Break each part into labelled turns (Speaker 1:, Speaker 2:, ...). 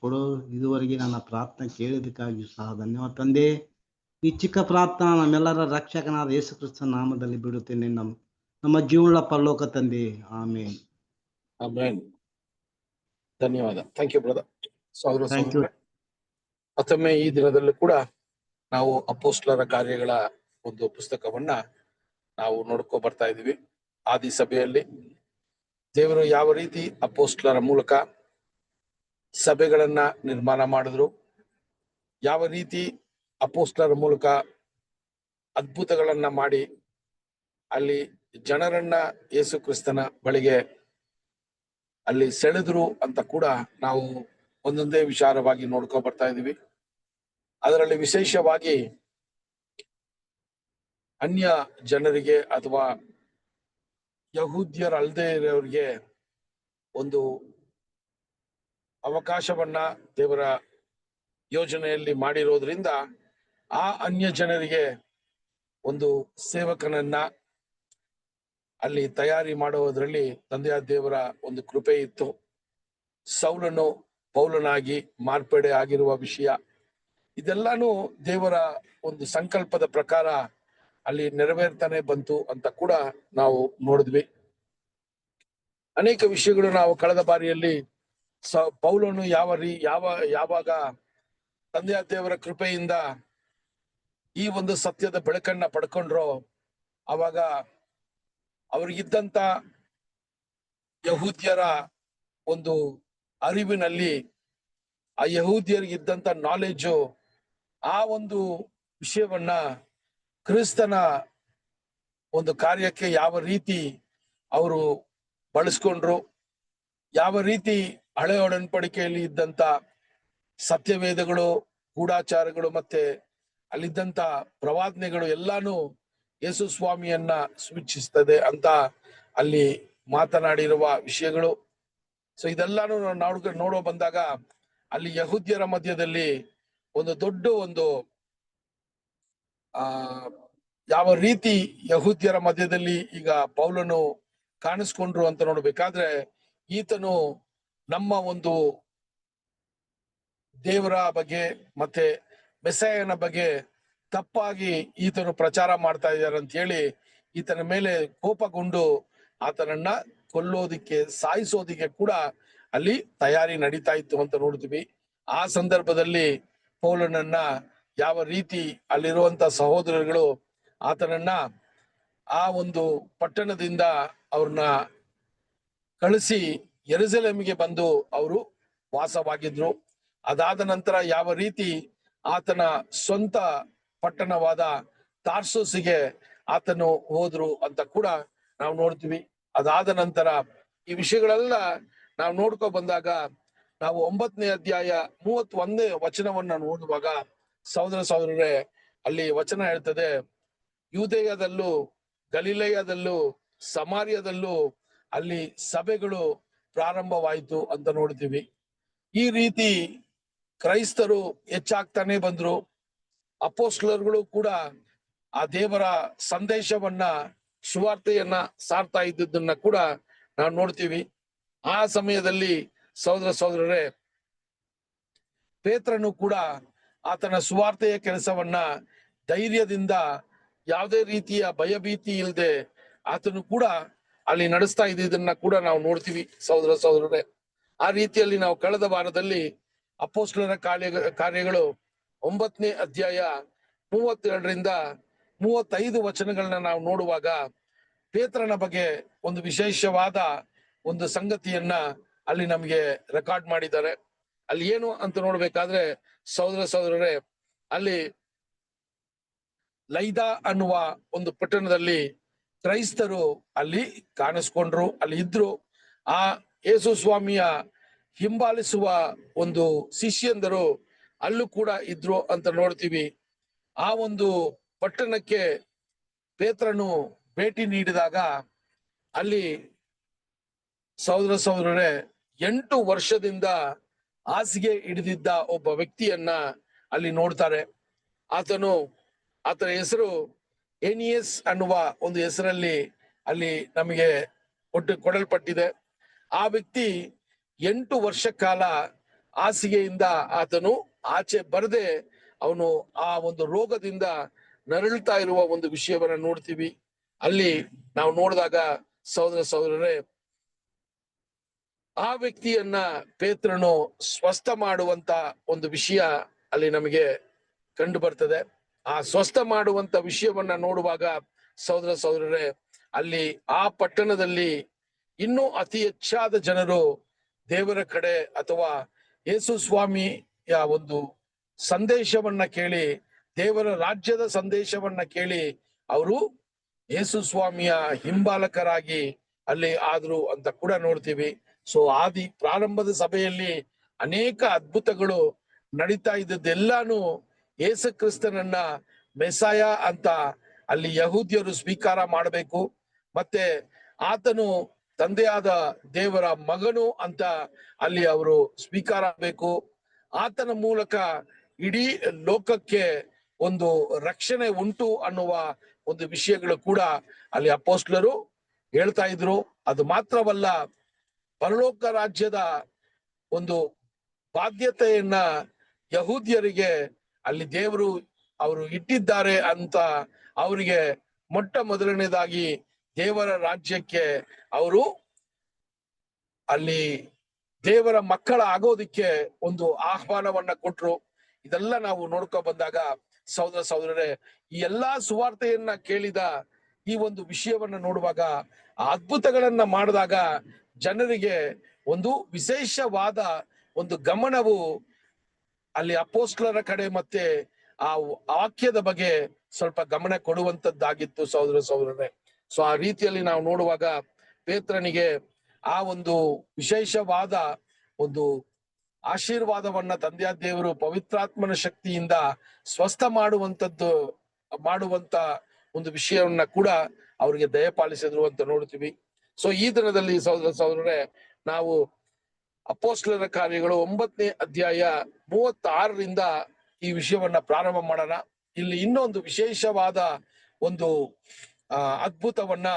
Speaker 1: ಕೊಡು. ಇದುವರೆಗೆ ನನ್ನ ಪ್ರಾರ್ಥನೆ ಕೇಳಿದ್ದಕ್ಕಾಗಿ ಸಹ ಧನ್ಯವಾದ ತಂದೆ. ಈ ಚಿಕ್ಕ ಪ್ರಾರ್ಥನಾ ನಮ್ಮೆಲ್ಲರ ರಕ್ಷಕನಾದ ಯೇಸು ಕ್ರಿಸ್ತನ ನಾಮದಲ್ಲಿ ಬಿಡುತ್ತೇನೆ. ನಮ್ಮ ಜೀವನ ಪರಲೋಕ ತಂದೆ, ಆಮೇನ್.
Speaker 2: ಆಮೇನ್. ಧನ್ಯವಾದ. Thank you brother.
Speaker 1: Thank you.
Speaker 2: ಮತ್ತೊಮ್ಮೆ ಈ ದಿನದಲ್ಲೂ ಕೂಡ ನಾವು ಅಪೊಸ್ತಲರ ಕಾರ್ಯಗಳ ಒಂದು ಪುಸ್ತಕವನ್ನ ನಾವು ನೋಡ್ಕೊ ಬರ್ತಾ ಇದೀವಿ. ಆದಿ ಸಭೆಯಲ್ಲಿ ದೇವರು ಯಾವ ರೀತಿ ಅಪೊಸ್ತಲರ ಮೂಲಕ ಸಭೆಗಳನ್ನ ನಿರ್ಮಾಣ ಮಾಡಿದ್ರು, ಯಾವ ರೀತಿ ಅಪೊಸ್ತಲರ ಮೂಲಕ ಅದ್ಭುತಗಳನ್ನ ಮಾಡಿ ಅಲ್ಲಿ ಜನರನ್ನ ಯೇಸು ಕ್ರಿಸ್ತನ ಬಳಿಗೆ ಅಲ್ಲಿ ಸೆಳೆದ್ರು ಅಂತ ಕೂಡ ನಾವು ಒಂದೊಂದೇ ವಿಚಾರವಾಗಿ ನೋಡ್ಕೊ ಬರ್ತಾ ಇದೀವಿ. ಅದರಲ್ಲಿ ವಿಶೇಷವಾಗಿ ಅನ್ಯ ಜನರಿಗೆ ಅಥವಾ ಯಹೂದ್ಯರಲ್ಲದೆ ಇರೋರಿಗೆ ಒಂದು ಅವಕಾಶವನ್ನ ದೇವರ ಯೋಜನೆಯಲ್ಲಿ ಮಾಡಿರೋದ್ರಿಂದ ಆ ಅನ್ಯ ಜನರಿಗೆ ಒಂದು ಸೇವಕನನ್ನ ಅಲ್ಲಿ ತಯಾರಿ ಮಾಡುವುದರಲ್ಲಿ ತಂದೆಯಾದ ದೇವರ ಒಂದು ಕೃಪೆ ಇತ್ತು. ಸೌಲನು ಪೌಲನಾಗಿ ಮಾರ್ಪಡೆ ಆಗಿರುವ ವಿಷಯ ಇದೆಲ್ಲಾನು ದೇವರ ಒಂದು ಸಂಕಲ್ಪದ ಪ್ರಕಾರ ಅಲ್ಲಿ ನೆರವೇರ್ತಾನೆ ಬಂತು ಅಂತ ಕೂಡ ನಾವು ನೋಡಿದ್ವಿ. ಅನೇಕ ವಿಷಯಗಳು ನಾವು ಕಳೆದ ಬಾರಿಯಲ್ಲಿ ಪೌಲನು ಯಾವಾಗ ತಂದೆಯ ದೇವರ ಕೃಪೆಯಿಂದ ಈ ಒಂದು ಸತ್ಯದ ಬೆಳಕನ್ನ ಪಡ್ಕೊಂಡ್ರೋ ಅವಾಗ ಅವ್ರಿಗಿದ್ದಂತ ಯಹೂದ್ಯರ ಒಂದು ಅರಿವಿನಲ್ಲಿ, ಆ ಯಹೂದ್ಯರಿಗಿದ್ದಂತ ನಾಲೆಡ್ಜು, ಆ ಒಂದು ವಿಷಯವನ್ನ ಕ್ರಿಸ್ತನ ಒಂದು ಕಾರ್ಯಕ್ಕೆ ಯಾವ ರೀತಿ ಅವರು ಬಳಸ್ಕೊಂಡ್ರು, ಯಾವ ರೀತಿ ಹಳೆ ಒಡன்பಡಿಕೆಯಲ್ಲಿ ಇದ್ದಂತ ಸತ್ಯವೇದಗಳು, ಗೂಢಾಚಾರಗಳು ಮತ್ತೆ ಅಲ್ಲಿದ್ದಂತ ಪ್ರವಾದನೆಗಳು ಎಲ್ಲಾನು ಯೇಸು ಸ್ವಾಮಿಯನ್ನ ಸೂಚಿಸ್ತದೆ ಅಂತ ಅಲ್ಲಿ ಮಾತನಾಡಿರುವ ವಿಷಯಗಳು. ಸೊ ಇದೆಲ್ಲಾನು ನೋಡೋ ಬಂದಾಗ ಅಲ್ಲಿ ಯಹೂದ್ಯರ ಮಧ್ಯದಲ್ಲಿ ಒಂದು ದೊಡ್ಡ ಒಂದು ಯಾವ ರೀತಿ ಯಹೂದ್ಯರ ಮಧ್ಯದಲ್ಲಿ ಈಗ ಪೌಲನು ಕಾಣಿಸ್ಕೊಂಡ್ರು ಅಂತ ನೋಡ್ಬೇಕಾದ್ರೆ, ಈತನು ನಮ್ಮ ಒಂದು ದೇವರ ಬಗ್ಗೆ ಮತ್ತೆ ಮೆಸ್ಸಾಯನ ಬಗ್ಗೆ ತಪ್ಪಾಗಿ ಈತನು ಪ್ರಚಾರ ಮಾಡ್ತಾ ಇದ್ದಾರೆ ಅಂತ ಹೇಳಿ ಈತನ ಮೇಲೆ ಕೋಪಗೊಂಡು ಆತನನ್ನ ಕೊಲ್ಲೋದಿಕ್ಕೆ, ಸಾಯಿಸೋದಿಕ್ಕೆ ಕೂಡ ಅಲ್ಲಿ ತಯಾರಿ ನಡೀತಾ ಇತ್ತು ಅಂತ ನೋಡ್ತೀವಿ. ಆ ಸಂದರ್ಭದಲ್ಲಿ ಪೌಲನನ್ನ ಯಾವ ರೀತಿ ಅಲ್ಲಿರುವಂತ ಸಹೋದರಗಳು ಆತನನ್ನ ಆ ಒಂದು ಪಟ್ಟಣದಿಂದ ಅವ್ರನ್ನ ಕಳಿಸಿ ಯೆರೂಸಲೇಮಿಗೆ ಬಂದು ಅವರು ವಾಸವಾಗಿದ್ರು. ಅದಾದ ನಂತರ ಯಾವ ರೀತಿ ಆತನ ಸ್ವಂತ ಪಟ್ಟಣವಾದ ತಾರ್ಸೋಸಿಗೆ ಆತನು ಹೋದ್ರು ಅಂತ ಕೂಡ ನಾವು ನೋಡ್ತೀವಿ. ಅದಾದ ನಂತರ ಈ ವಿಷಯಗಳೆಲ್ಲ ನಾವು ನೋಡ್ಕೊ ಬಂದಾಗ ನಾವು 9ನೇ ಅಧ್ಯಾಯ 31ನೇ ವಚನವನ್ನ ನೋಡುವಾಗ ಸಹೋದರರೇ, ಅಲ್ಲಿ ವಚನ ಹೇಳ್ತದೆ, ಯೂದೇಯದಲ್ಲೂ ಗಲಿಲಯದಲ್ಲೂ ಸಮಾರ್ಯದಲ್ಲೂ ಅಲ್ಲಿ ಸಭೆಗಳು ಪ್ರಾರಂಭವಾಯಿತು ಅಂತ ನೋಡ್ತೀವಿ. ಈ ರೀತಿ ಕ್ರೈಸ್ತರು ಹೆಚ್ಚಾಗ್ತಾನೆ ಬಂದ್ರು. ಅಪೊಸ್ತಲರುಗಳು ಕೂಡ ಆ ದೇವರ ಸಂದೇಶವನ್ನ, ಸುವಾರ್ತೆಯನ್ನ ಸಾರ್ತಾ ಇದ್ದದನ್ನ ಕೂಡ ನಾವು ನೋಡ್ತೀವಿ. ಆ ಸಮಯದಲ್ಲಿ ಸಹೋದರರೇ, ಪೇತ್ರನು ಕೂಡ ಆತನ ಸುವಾರ್ತೆಯ ಕೆಲಸವನ್ನ ಧೈರ್ಯದಿಂದ, ಯಾವುದೇ ರೀತಿಯ ಭಯಭೀತಿ ಇಲ್ಲದೆ ಆತನು ಕೂಡ ಅಲ್ಲಿ ನಡೆಸ್ತಾ ಇದ್ದದನ್ನ ಕೂಡ ನಾವು ನೋಡ್ತೀವಿ ಸಹೋದರರೇ. ಆ ರೀತಿಯಲ್ಲಿ ನಾವು ಕಳೆದ ವಾರದಲ್ಲಿ ಅಪೊಸ್ತಲರ ಕಾರ್ಯಗಳು 9ನೇ ಅಧ್ಯಾಯ 32ರಿಂದ 35 ವಚನಗಳನ್ನ ನಾವು ನೋಡುವಾಗ ಪೇತ್ರನ ಬಗ್ಗೆ ಒಂದು ವಿಶೇಷವಾದ ಒಂದು ಸಂಗತಿಯನ್ನ ಅಲ್ಲಿ ನಮಗೆ ರೆಕಾರ್ಡ್ ಮಾಡಿದ್ದಾರೆ. ಅಲ್ಲಿ ಏನು ಅಂತ ನೋಡ್ಬೇಕಾದ್ರೆ ಸಹೋದರರೇ, ಅಲ್ಲಿ ಲೈದಾ ಅನ್ನುವ ಒಂದು ಪಟ್ಟಣದಲ್ಲಿ ಕ್ರೈಸ್ತರು ಅಲ್ಲಿ ಕಾಣಿಸ್ಕೊಂಡ್ರು, ಅಲ್ಲಿ ಇದ್ರು. ಆ ಯೇಸು ಸ್ವಾಮಿಯ ಹಿಂಬಾಲಿಸುವ ಒಂದು ಶಿಷ್ಯಂದರು ಅಲ್ಲೂ ಕೂಡ ಇದ್ರು ಅಂತ ನೋಡ್ತೀವಿ. ಆ ಒಂದು ಪಟ್ಟಣಕ್ಕೆ ಪೇತ್ರನು ಭೇಟಿ ನೀಡಿದಾಗ ಅಲ್ಲಿ ಸಹೋದರರೇ 8 ವರ್ಷದಿಂದ ಹಾಸಿಗೆ ಹಿಡಿದಿದ್ದ ಒಬ್ಬ ವ್ಯಕ್ತಿಯನ್ನ ಅಲ್ಲಿ ನೋಡ್ತಾರೆ. ಆತನ ಹೆಸರು ಏನಿಯಸ್ ಅನ್ನುವ ಒಂದು ಹೆಸರಲ್ಲಿ ಅಲ್ಲಿ ನಮಗೆ ಕೊಡಲ್ಪಟ್ಟಿದೆ. ಆ ವ್ಯಕ್ತಿ 8 ವರ್ಷ ಕಾಲ ಹಾಸಿಗೆಯಿಂದ ಆತನು ಆಚೆ ಬರದೆ ಅವನು ಆ ಒಂದು ರೋಗದಿಂದ ನರಳ್ತಾ ಇರುವ ಒಂದು ವಿಷಯವನ್ನ ನೋಡ್ತೀವಿ. ಅಲ್ಲಿ ನಾವು ನೋಡಿದಾಗ ಸಹೋದರರೇ, ಆ ವ್ಯಕ್ತಿಯನ್ನ ಪೇತ್ರನು ಸ್ವಸ್ಥ ಮಾಡುವಂತ ಒಂದು ವಿಷಯ ಅಲ್ಲಿ ನಮಗೆ ಕಂಡು ಬರ್ತದೆ. ಆ ಸ್ವಸ್ಥ ಮಾಡುವಂತ ವಿಷಯವನ್ನ ನೋಡುವಾಗ ಸಹೋದರರೇ, ಅಲ್ಲಿ ಆ ಪಟ್ಟಣದಲ್ಲಿ ಇನ್ನೂ ಅತಿ ಹೆಚ್ಚಾದ ಜನರು ದೇವರ ಕಡೆ ಅಥವಾ ಯೇಸು ಸ್ವಾಮಿಯ ಒಂದು ಸಂದೇಶವನ್ನ ಕೇಳಿ, ದೇವರ ರಾಜ್ಯದ ಸಂದೇಶವನ್ನ ಕೇಳಿ ಅವರು ಯೇಸು ಸ್ವಾಮಿಯ ಹಿಂಬಾಲಕರಾಗಿ ಅಲ್ಲಿ ಆದ್ರು ಅಂತ ಕೂಡ ನೋಡ್ತೀವಿ. ಸೊ ಪ್ರಾರಂಭದ ಸಭೆಯಲ್ಲಿ ಅನೇಕ ಅದ್ಭುತಗಳು ನಡೀತಾ ಇದ್ದದ್ದೆಲ್ಲಾನು ಯೇಸು ಕ್ರಿಸ್ತನನ್ನ ಮೆಸಾಯ ಅಂತ ಅಲ್ಲಿ ಯಹೂದ್ಯರು ಸ್ವೀಕಾರ ಮಾಡಬೇಕು, ಮತ್ತೆ ಆತನು ತಂದೆಯಾದ ದೇವರ ಮಗನು ಅಂತ ಅಲ್ಲಿ ಅವರು ಸ್ವೀಕಾರ ಆಗಬೇಕು. ಆತನ ಮೂಲಕ ಇಡೀ ಲೋಕಕ್ಕೆ ಒಂದು ರಕ್ಷಣೆ ಉಂಟು ಅನ್ನುವ ಒಂದು ವಿಷಯಗಳು ಕೂಡ ಅಲ್ಲಿ ಅಪೊಸ್ತಲರು ಹೇಳ್ತಾ ಇದ್ರು. ಅದು ಮಾತ್ರವಲ್ಲ, ಪರಲೋಕ ರಾಜ್ಯದ ಒಂದು ಬಾಧ್ಯತೆಯನ್ನ ಯಹೂದ್ಯರಿಗೆ ಅಲ್ಲಿ ದೇವರು ಅವರು ಇಟ್ಟಿದ್ದಾರೆ ಅಂತ ಅವರಿಗೆ ಮೊಟ್ಟ ಮೊದಲನೇದಾಗಿ ದೇವರ ರಾಜ್ಯಕ್ಕೆ ಅವರು ಅಲ್ಲಿ ದೇವರ ಮಕ್ಕಳ ಆಗೋದಿಕ್ಕೆ ಒಂದು ಆಹ್ವಾನವನ್ನ ಕೊಟ್ರು. ಇದೆಲ್ಲ ನಾವು ನೋಡ್ಕೊ ಬಂದಾಗ ಸಹೋದರರೇ, ಈ ಎಲ್ಲಾ ಸುವಾರ್ತೆಯನ್ನ ಕೇಳಿದ ಈ ಒಂದು ವಿಷಯವನ್ನ ನೋಡುವಾಗ, ಆ ಅದ್ಭುತಗಳನ್ನ ಮಾಡಿದಾಗ ಜನರಿಗೆ ಒಂದು ವಿಶೇಷವಾದ ಒಂದು ಗಮನವು ಅಲ್ಲಿ ಅಪೊಸ್ತಲರ ಕಡೆ ಮತ್ತೆ ಆ ವಾಕ್ಯದ ಬಗ್ಗೆ ಸ್ವಲ್ಪ ಗಮನ ಕೊಡುವಂತದ್ದಾಗಿತ್ತು ಸಹೋದರರೇ. ಸೊ ಆ ರೀತಿಯಲ್ಲಿ ನಾವು ನೋಡುವಾಗ ಪೇತ್ರನಿಗೆ ಆ ಒಂದು ವಿಶೇಷವಾದ ಒಂದು ಆಶೀರ್ವಾದವನ್ನ ತಂದೆಯಾದ ದೇವರು ಪವಿತ್ರಾತ್ಮನ ಶಕ್ತಿಯಿಂದ ಸ್ವಸ್ಥ ಮಾಡುವಂತ ಒಂದು ವಿಷಯವನ್ನ ಕೂಡ ಅವರಿಗೆ ದಯಪಾಲಿಸಿದ್ರು ಅಂತ ನೋಡ್ತೀವಿ. ಸೊ ಈ ದಿನದಲ್ಲಿ ಸಹೋದರರೇ, ನಾವು ಅಪೊಸ್ತಲರ ಕಾರ್ಯಗಳು 9ನೇ ಅಧ್ಯಾಯ 36ರಿಂದ ಈ ವಿಷಯವನ್ನ ಪ್ರಾರಂಭ ಮಾಡೋಣ. ಇಲ್ಲಿ ಇನ್ನೊಂದು ವಿಶೇಷವಾದ ಒಂದು ಅದ್ಭುತವನ್ನ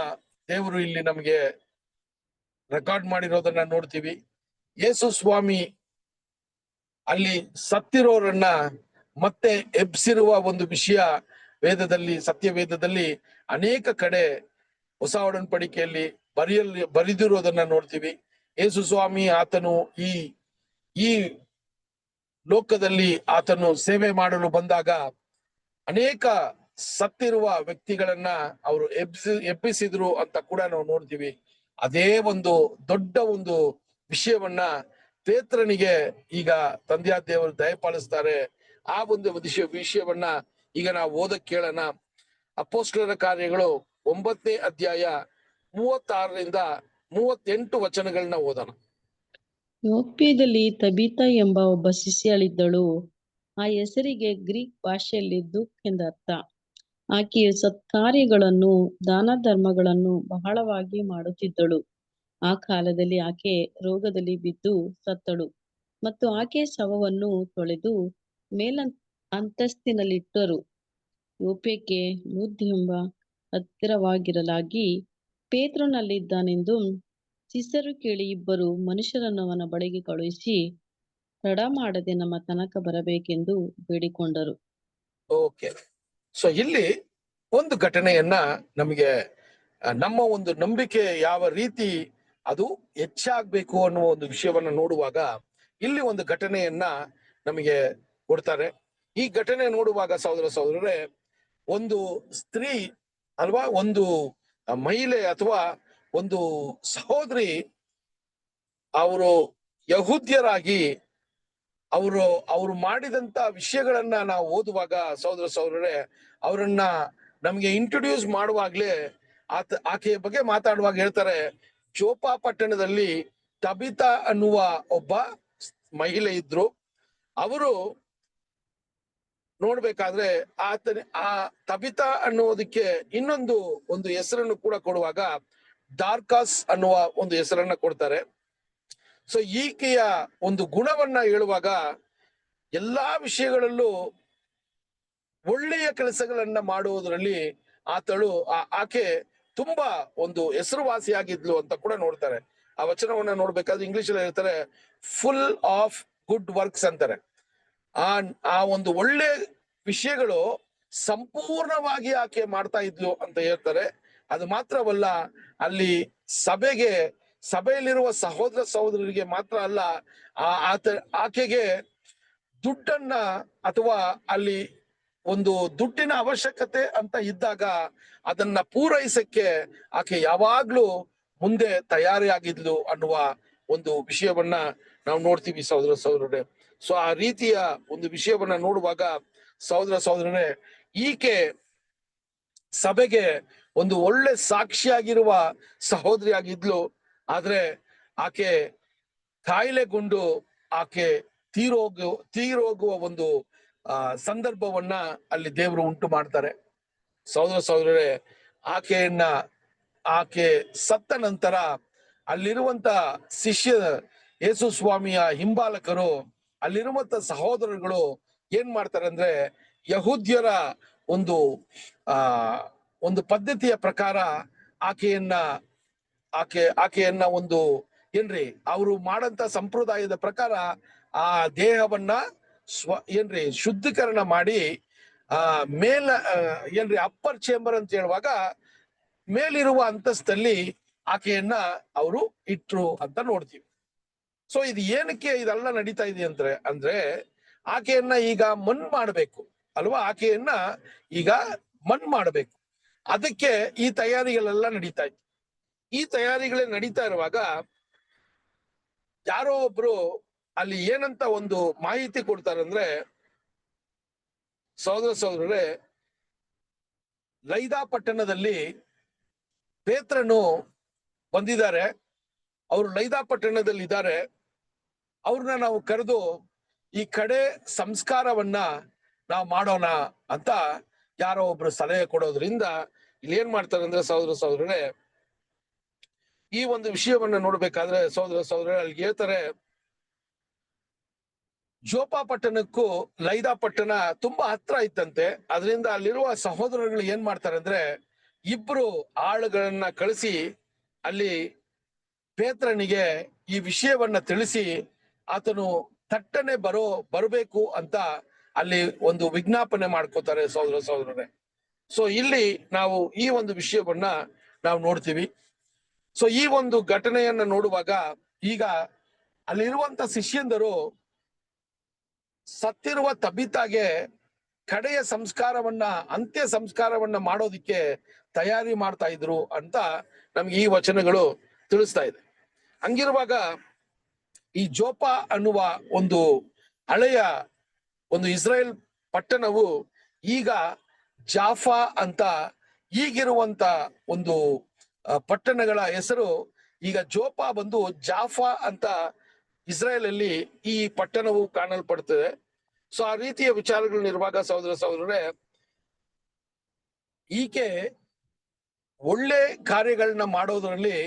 Speaker 2: ದೇವರು ಇಲ್ಲಿ ನಮಗೆ ರೆಕಾರ್ಡ್ ಮಾಡಿರೋದನ್ನ ನೋಡ್ತೀವಿ. ಯೇಸು ಸ್ವಾಮಿ ಅಲ್ಲಿ ಸತ್ತಿರೋರನ್ನ ಮತ್ತೆ ಎಬ್ಸಿರುವ ಒಂದು ವಿಷಯ ವೇದದಲ್ಲಿ, ಸತ್ಯವೇದದಲ್ಲಿ ಅನೇಕ ಕಡೆ ಹೊಸ ಒಡன்பಡಿಕೆಯಲ್ಲಿ ಬರೆದಿರೋದನ್ನ ನೋಡ್ತೀವಿ. ಯೇಸು ಸ್ವಾಮಿ ಆತನು ಈ ಲೋಕದಲ್ಲಿ ಆತನು ಸೇವೆ ಮಾಡಲು ಬಂದಾಗ ಅನೇಕ ಸತ್ತಿರುವ ವ್ಯಕ್ತಿಗಳನ್ನ ಅವರು ಎಬ್ಬಿಸಿದ್ರು ಅಂತ ಕೂಡ ನಾವು ನೋಡ್ತೀವಿ. ಅದೇ ಒಂದು ದೊಡ್ಡ ಒಂದು ವಿಷಯವನ್ನ ಪೇತ್ರನಿಗೆ ಈಗ ತಂದೆಯಾದ ದೇವರು ದಯಪಾಲಿಸ್ತಾರೆ. ಆ ಒಂದು ವಿಷಯವನ್ನ ಈಗ ನಾವು ಓದಕ್ ಕೇಳೋಣ. ಅಪೊಸ್ತಲರ ಕಾರ್ಯಗಳು 9ನೇ ಅಧ್ಯಾಯ 36ರಿಂದ 38 ವಚನಗಳನ್ನ ಓದೋಣ.
Speaker 3: ಯೋಪ್ಯದಲ್ಲಿ ತಬಿತಾ ಎಂಬ ಒಬ್ಬ ಶಿಷ್ಯಳಿದ್ದಳು. ಆ ಹೆಸರಿಗೆ ಗ್ರೀಕ್ ಭಾಷೆಯಲ್ಲಿ ದುಃಖ ಎಂದರ್ಥ. ಆಕೆಯು ಸತ್ಕಾರ್ಯಗಳನ್ನು ದಾನ ಧರ್ಮಗಳನ್ನು ಬಹಳವಾಗಿ ಮಾಡುತ್ತಿದ್ದಳು. ಆ ಕಾಲದಲ್ಲಿ ಆಕೆ ರೋಗದಲ್ಲಿ ಬಿದ್ದು ಸತ್ತಳು, ಮತ್ತು ಆಕೆಯ ಶವವನ್ನು ತೊಳೆದು ಅಂತಸ್ತಿನಲ್ಲಿಟ್ಟರು. ಯೋಪ್ಯಕ್ಕೆ ಲುದ್ ಎಂಬ ಹತ್ತಿರವಾಗಿರಲಾಗಿ ಪೇತ್ರನಲ್ಲಿದ್ದಾನೆಂದು ಶಿಷ್ಯರು ಕೇಳಿ ಇಬ್ಬರು ಮನುಷ್ಯರನ್ನು ಅವನ ಬಳಿಗೆ ಕಳುಹಿಸಿ, ತಡ ಮಾಡದೆ ನಮ್ಮ ತನಕ ಬರಬೇಕೆಂದು ಬೇಡಿಕೊಂಡರು.
Speaker 2: ಓಕೆ, ಸೊ ಇಲ್ಲಿ ಒಂದು ಘಟನೆಯನ್ನ ನಮಗೆ ನಮ್ಮ ಒಂದು ನಂಬಿಕೆ ಯಾವ ರೀತಿ ಅದು ಹೆಚ್ಚಾಗ್ಬೇಕು ಅನ್ನುವ ಒಂದು ವಿಷಯವನ್ನ ನೋಡುವಾಗ ಇಲ್ಲಿ ಒಂದು ಘಟನೆಯನ್ನ ನಮಗೆ ಕೊಡ್ತಾರೆ. ಈ ಘಟನೆ ನೋಡುವಾಗ ಸಹೋದರರೇ, ಒಂದು ಸ್ತ್ರೀ ಅಲ್ವಾ, ಒಂದು ಮಹಿಳೆ ಅಥವಾ ಒಂದು ಸಹೋದರಿ, ಅವರು ಯಹೂದ್ಯರಾಗಿ ಅವರು ಮಾಡಿದಂತ ವಿಷಯಗಳನ್ನ ನಾವು ಓದುವಾಗ ಸಹೋದರರೇ, ಅವರನ್ನ ನಮ್ಗೆ ಇಂಟ್ರೊಡ್ಯೂಸ್ ಮಾಡುವಾಗ್ಲೇ ಆಕೆಯ ಬಗ್ಗೆ ಮಾತಾಡುವಾಗ ಹೇಳ್ತಾರೆ, ಜೋಪಾ ಪಟ್ಟಣದಲ್ಲಿ ತಬಿತಾ ಅನ್ನುವ ಒಬ್ಬ ಮಹಿಳೆ ಇದ್ರು. ಅವರು ನೋಡ್ಬೇಕಾದ್ರೆ ಆ ತಬಿತಾ ಅನ್ನೋದಕ್ಕೆ ಇನ್ನೊಂದು ಒಂದು ಹೆಸರನ್ನು ಕೂಡ ಕೊಡುವಾಗ ಡಾರ್ಕಾಸ್ ಅನ್ನುವ ಒಂದು ಹೆಸರನ್ನ ಕೊಡ್ತಾರೆ. ಸೊ ಈಕೆಯ ಒಂದು ಗುಣವನ್ನ ಹೇಳುವಾಗ ಎಲ್ಲಾ ವಿಷಯಗಳಲ್ಲೂ ಒಳ್ಳೆಯ ಕೆಲಸಗಳನ್ನ ಮಾಡುವುದರಲ್ಲಿ ಆಕೆ ತುಂಬಾ ಒಂದು ಹೆಸರುವಾಸಿಯಾಗಿದ್ಲು ಅಂತ ಕೂಡ ನೋಡ್ತಾರೆ. ಆ ವಚನವನ್ನ ನೋಡ್ಬೇಕಾದ್ರೆ ಇಂಗ್ಲಿಷ್ ಅಲ್ಲಿ ಹೇಳ್ತಾರೆ, ಫುಲ್ ಆಫ್ ಗುಡ್ ವರ್ಕ್ಸ್ ಅಂತಾರೆ. ಆ ಆ ಒಂದು ಒಳ್ಳೆ ವಿಷಯಗಳು ಸಂಪೂರ್ಣವಾಗಿ ಆಕೆ ಮಾಡ್ತಾ ಇದ್ಲು ಅಂತ ಹೇಳ್ತಾರೆ. ಅದು ಮಾತ್ರವಲ್ಲ, ಅಲ್ಲಿ ಸಭೆಯಲ್ಲಿರುವ ಸಹೋದರ ಸಹೋದರರಿಗೆ ಮಾತ್ರ ಅಲ್ಲ, ಆಕೆಗೆ ದುಡ್ಡನ್ನ ಅಥವಾ ಅಲ್ಲಿ ಒಂದು ದುಡ್ಡಿನ ಅವಶ್ಯಕತೆ ಅಂತ ಇದ್ದಾಗ ಅದನ್ನ ಪೂರೈಸಕ್ಕೆ ಆಕೆ ಯಾವಾಗ್ಲೂ ಮುಂದೆ ತಯಾರಿಯಾಗಿದ್ಲು ಅನ್ನುವ ಒಂದು ವಿಷಯವನ್ನ ನಾವು ನೋಡ್ತೀವಿ ಸಹೋದರ ಸಹೋದರರೇ. ಸೊ ಆ ರೀತಿಯ ಒಂದು ವಿಷಯವನ್ನ ನೋಡುವಾಗ ಸಹೋದರ ಸಹೋದರರೇ, ಈಕೆ ಸಭೆಗೆ ಒಂದು ಒಳ್ಳೆ ಸಾಕ್ಷಿಯಾಗಿರುವ ಸಹೋದರಿಯಾಗಿದ್ಲು. ಆದ್ರೆ ಆಕೆ ಕಾಯಿಲೆಗೊಂಡು ಆಕೆ ತೀರೋಗುವ ಒಂದು ಸಂದರ್ಭವನ್ನ ಅಲ್ಲಿ ದೇವರು ಉಂಟು ಮಾಡ್ತಾರೆ. ಸಹೋದರ ಸಹೋದರರೇ, ಆಕೆ ಸತ್ತ ನಂತರ ಅಲ್ಲಿರುವಂತ ಯೇಸು ಸ್ವಾಮಿಯ ಹಿಂಬಾಲಕರು, ಅಲ್ಲಿರುವಂತ ಸಹೋದರರುಗಳು ಏನ್ ಮಾಡ್ತಾರೆ ಅಂದ್ರೆ, ಯಹೂದ್ಯರ ಒಂದು ಪದ್ಧತಿಯ ಪ್ರಕಾರ ಆಕೆಯನ್ನ ಒಂದು ಅವರು ಮಾಡಂತ ಸಂಪ್ರದಾಯದ ಪ್ರಕಾರ ಆ ದೇಹವನ್ನ ಶುದ್ಧೀಕರಣ ಮಾಡಿ ಅಪ್ಪರ್ ಚೇಂಬರ್ ಅಂತ ಹೇಳುವಾಗ ಮೇಲಿರುವ ಅಂತಸ್ತಲ್ಲಿ ಆಕೆಯನ್ನ ಅವರು ಇಟ್ರು ಅಂತ ನೋಡ್ತೀವಿ. ಸೊ ಇದು ಏನಕ್ಕೆ ಇದೆಲ್ಲ ನಡೀತಾ ಇದೆ ಅಂದ್ರೆ ಆಕೆಯನ್ನ ಈಗ ಮಣ್ಣು ಮಾಡಬೇಕು ಅಲ್ವಾ, ಆಕೆಯನ್ನ ಈಗ ಮಣ್ಣು ಮಾಡಬೇಕು. ಅದಕ್ಕೆ ಈ ತಯಾರಿಗಳೆಲ್ಲ ನಡೀತಾ ಇತ್ತು. ಈ ತಯಾರಿಗಳೇ ನಡೀತಾ ಇರುವಾಗ ಯಾರೋ ಒಬ್ರು ಅಲ್ಲಿ ಏನಂತ ಒಂದು ಮಾಹಿತಿ ಕೊಡ್ತಾರಂದ್ರೆ, ಸಹೋದರ ಸಹೋದರರೇ, ಲೈದಾ ಪಟ್ಟಣದಲ್ಲಿ ಪೇತ್ರನು ಬಂದಿದ್ದಾರೆ, ಅವರು ಲೈದಾ ಪಟ್ಟಣದಲ್ಲಿ ಇದ್ದಾರೆ, ಅವ್ರನ್ನ ನಾವು ಕರೆದು ಈ ಕಡೆ ಸಂಸ್ಕಾರವನ್ನ ನಾವು ಮಾಡೋಣ ಅಂತ ಯಾರೋ ಒಬ್ರು ಸಲಹೆ ಕೊಡೋದ್ರಿಂದ ಇಲ್ಲಿ ಏನ್ ಮಾಡ್ತಾರೆ ಅಂದ್ರೆ, ಸಹೋದರ ಸಹೋದರರೇ, ಈ ಒಂದು ವಿಷಯವನ್ನ ನೋಡ್ಬೇಕಾದ್ರೆ ಸಹೋದರ ಸಹೋದರರೇ ಅಲ್ಲಿ ಹೇಳ್ತಾರೆ, ಜೋಪಾ ಪಟ್ಟಣಕ್ಕೂ ಲೈದಾ ಪಟ್ಟಣ ತುಂಬಾ ಹತ್ರ ಇತ್ತಂತೆ. ಅದರಿಂದ ಅಲ್ಲಿರುವ ಸಹೋದರಗಳು ಏನ್ ಮಾಡ್ತಾರೆ ಅಂದ್ರೆ, ಇಬ್ರು ಆಳುಗಳನ್ನ ಕಳಿಸಿ ಅಲ್ಲಿ ಪೇತ್ರನಿಗೆ ಈ ವಿಷಯವನ್ನ ತಿಳಿಸಿ ಆತನು ತಟ್ಟನೆ ಬರಬೇಕು ಅಂತ ಅಲ್ಲಿ ಒಂದು ವಿಜ್ಞಾಪನೆ ಮಾಡ್ಕೋತಾರೆ ಸಹೋದರ ಸಹೋದರರೇ. ಸೊ ಇಲ್ಲಿ ನಾವು ಈ ಒಂದು ವಿಷಯವನ್ನ ನಾವು ನೋಡ್ತೀವಿ. ಸೊ ಈ ಒಂದು ಘಟನೆಯನ್ನ ನೋಡುವಾಗ ಈಗ ಅಲ್ಲಿರುವಂತ ಶಿಷ್ಯಂದರು ಸತ್ತಿರುವ ತಬಿತಾಗೆ ಕಡೆಯ ಅಂತ್ಯ ಸಂಸ್ಕಾರವನ್ನ ಮಾಡೋದಿಕ್ಕೆ ತಯಾರಿ ಮಾಡ್ತಾ ಇದ್ರು ಅಂತ ನಮ್ಗೆ ಈ ವಚನಗಳು ತಿಳಿಸ್ತಾ ಇದೆ. ಹಂಗಿರುವಾಗ ಈ ಜೋಪಾ ಅನ್ನುವ ಒಂದು ಹಳೆಯ ಒಂದು ಇಸ್ರಾಯೇಲ್ ಪಟ್ಟಣವು ಈಗ ಜಾಫಾ ಅಂತ, ಈಗಿರುವಂತ ಒಂದು ಪಟ್ಟಣಗಳ ಹೆಸರು ಈಗ ಜೋಪಾ ಬಂದು ಜಾಫಾ ಅಂತ ಇಸ್ರಾಯೇಲ್ ಅಲ್ಲಿ ಈ ಪಟ್ಟಣವು ಕಾಣಲ್ಪಡ್ತದೆ. ಸೊ ಆ ರೀತಿಯ ವಿಚಾರಗಳನ್ನಿರುವಾಗ ಸಹೋದರ ಸಹೋದರರೇ, ಈಕೆ ಒಳ್ಳೆ ಕಾರ್ಯಗಳನ್ನ ಮಾಡೋದ್ರಲ್ಲಿ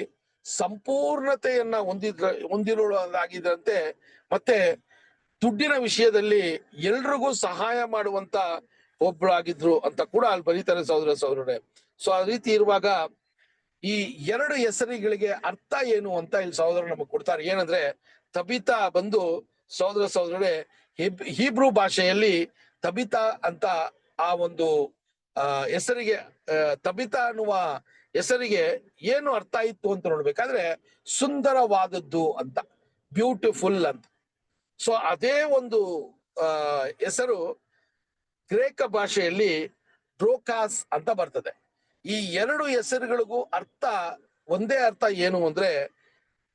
Speaker 2: ಸಂಪೂರ್ಣತೆಯನ್ನ ಹೊಂದಿರುವುದಾಗಿದ್ದಂತೆ, ಮತ್ತೆ ದುಡ್ಡಿನ ವಿಷಯದಲ್ಲಿ ಎಲ್ರಿಗೂ ಸಹಾಯ ಮಾಡುವಂತ ಒಬ್ಳಾಗಿದ್ರು ಅಂತ ಕೂಡ ಅಲ್ಲಿ ಬರೀತಾರೆ ಸಹೋದರ ಸಹೋದರರೇ. ಸೊ ಆ ರೀತಿ ಇರುವಾಗ ಈ ಎರಡು ಹೆಸರುಗಳಿಗೆ ಅರ್ಥ ಏನು ಅಂತ ಇಲ್ಲಿ ಸಹೋದರ ನಮಗೆ ಕೊಡ್ತಾರೆ. ಏನಂದ್ರೆ, ತಬಿತಾ ಬಂದು ಸಹೋದರ ಸಹೋದರರೇ ಹೀಬ್ರೂ ಭಾಷೆಯಲ್ಲಿ ತಬಿತಾ ಅಂತ ಆ ಒಂದು ಹೆಸರಿಗೆ, ತಬಿತಾ ಅನ್ನುವ ಹೆಸರಿಗೆ ಏನು ಅರ್ಥ ಇತ್ತು ಅಂತ ನೋಡ್ಬೇಕಾದ್ರೆ ಸುಂದರವಾದದ್ದು ಅಂತ, ಬ್ಯೂಟಿಫುಲ್ ಅಂತ. ಸೊ ಅದೇ ಒಂದು ಹೆಸರು ಗ್ರೇಕ ಭಾಷೆಯಲ್ಲಿ ಡ್ರೋಕಾಸ್ ಅಂತ ಬರ್ತದೆ. ಈ ಎರಡು ಹೆಸರುಗಳಿಗೂ ಒಂದೇ ಅರ್ಥ ಏನು ಅಂದ್ರೆ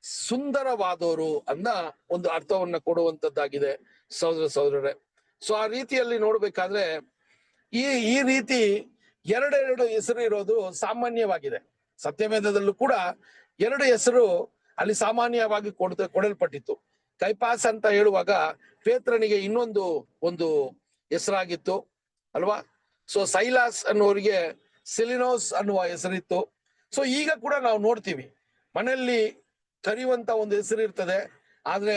Speaker 2: ಸುಂದರವಾದವರು ಅನ್ನ ಒಂದು ಅರ್ಥವನ್ನ ಕೊಡುವಂತದ್ದಾಗಿದೆ ಸಹೋದರ ಸಹೋದರರೇ. ಸೊ ಆ ರೀತಿಯಲ್ಲಿ ನೋಡ್ಬೇಕಾದ್ರೆ ಈ ರೀತಿ ಎರಡೆರಡು ಹೆಸರು ಇರೋದು ಸಾಮಾನ್ಯವಾಗಿದೆ. ಸತ್ಯವೇದದಲ್ಲೂ ಕೂಡ ಎರಡು ಹೆಸರು ಅಲ್ಲಿ ಸಾಮಾನ್ಯವಾಗಿ ಕೊಡಲ್ಪಟ್ಟಿತ್ತು. ಕೈಪಾಸ್ ಅಂತ ಹೇಳುವಾಗ ಪೇತ್ರನಿಗೆ ಇನ್ನೊಂದು ಒಂದು ಹೆಸರಾಗಿತ್ತು ಅಲ್ವಾ. ಸೊ ಸೈಲಾಸ್ ಅನ್ನೋರಿಗೆ ಸಿಲಿನೋಸ್ ಅನ್ನುವ ಹೆಸರಿತ್ತು. ಸೊ ಈಗ ಕೂಡ ನಾವು ನೋಡ್ತೀವಿ, ಮನೆಯಲ್ಲಿ ಕರೆಯುವಂತ ಒಂದು ಹೆಸರು ಇರ್ತದೆ, ಆದ್ರೆ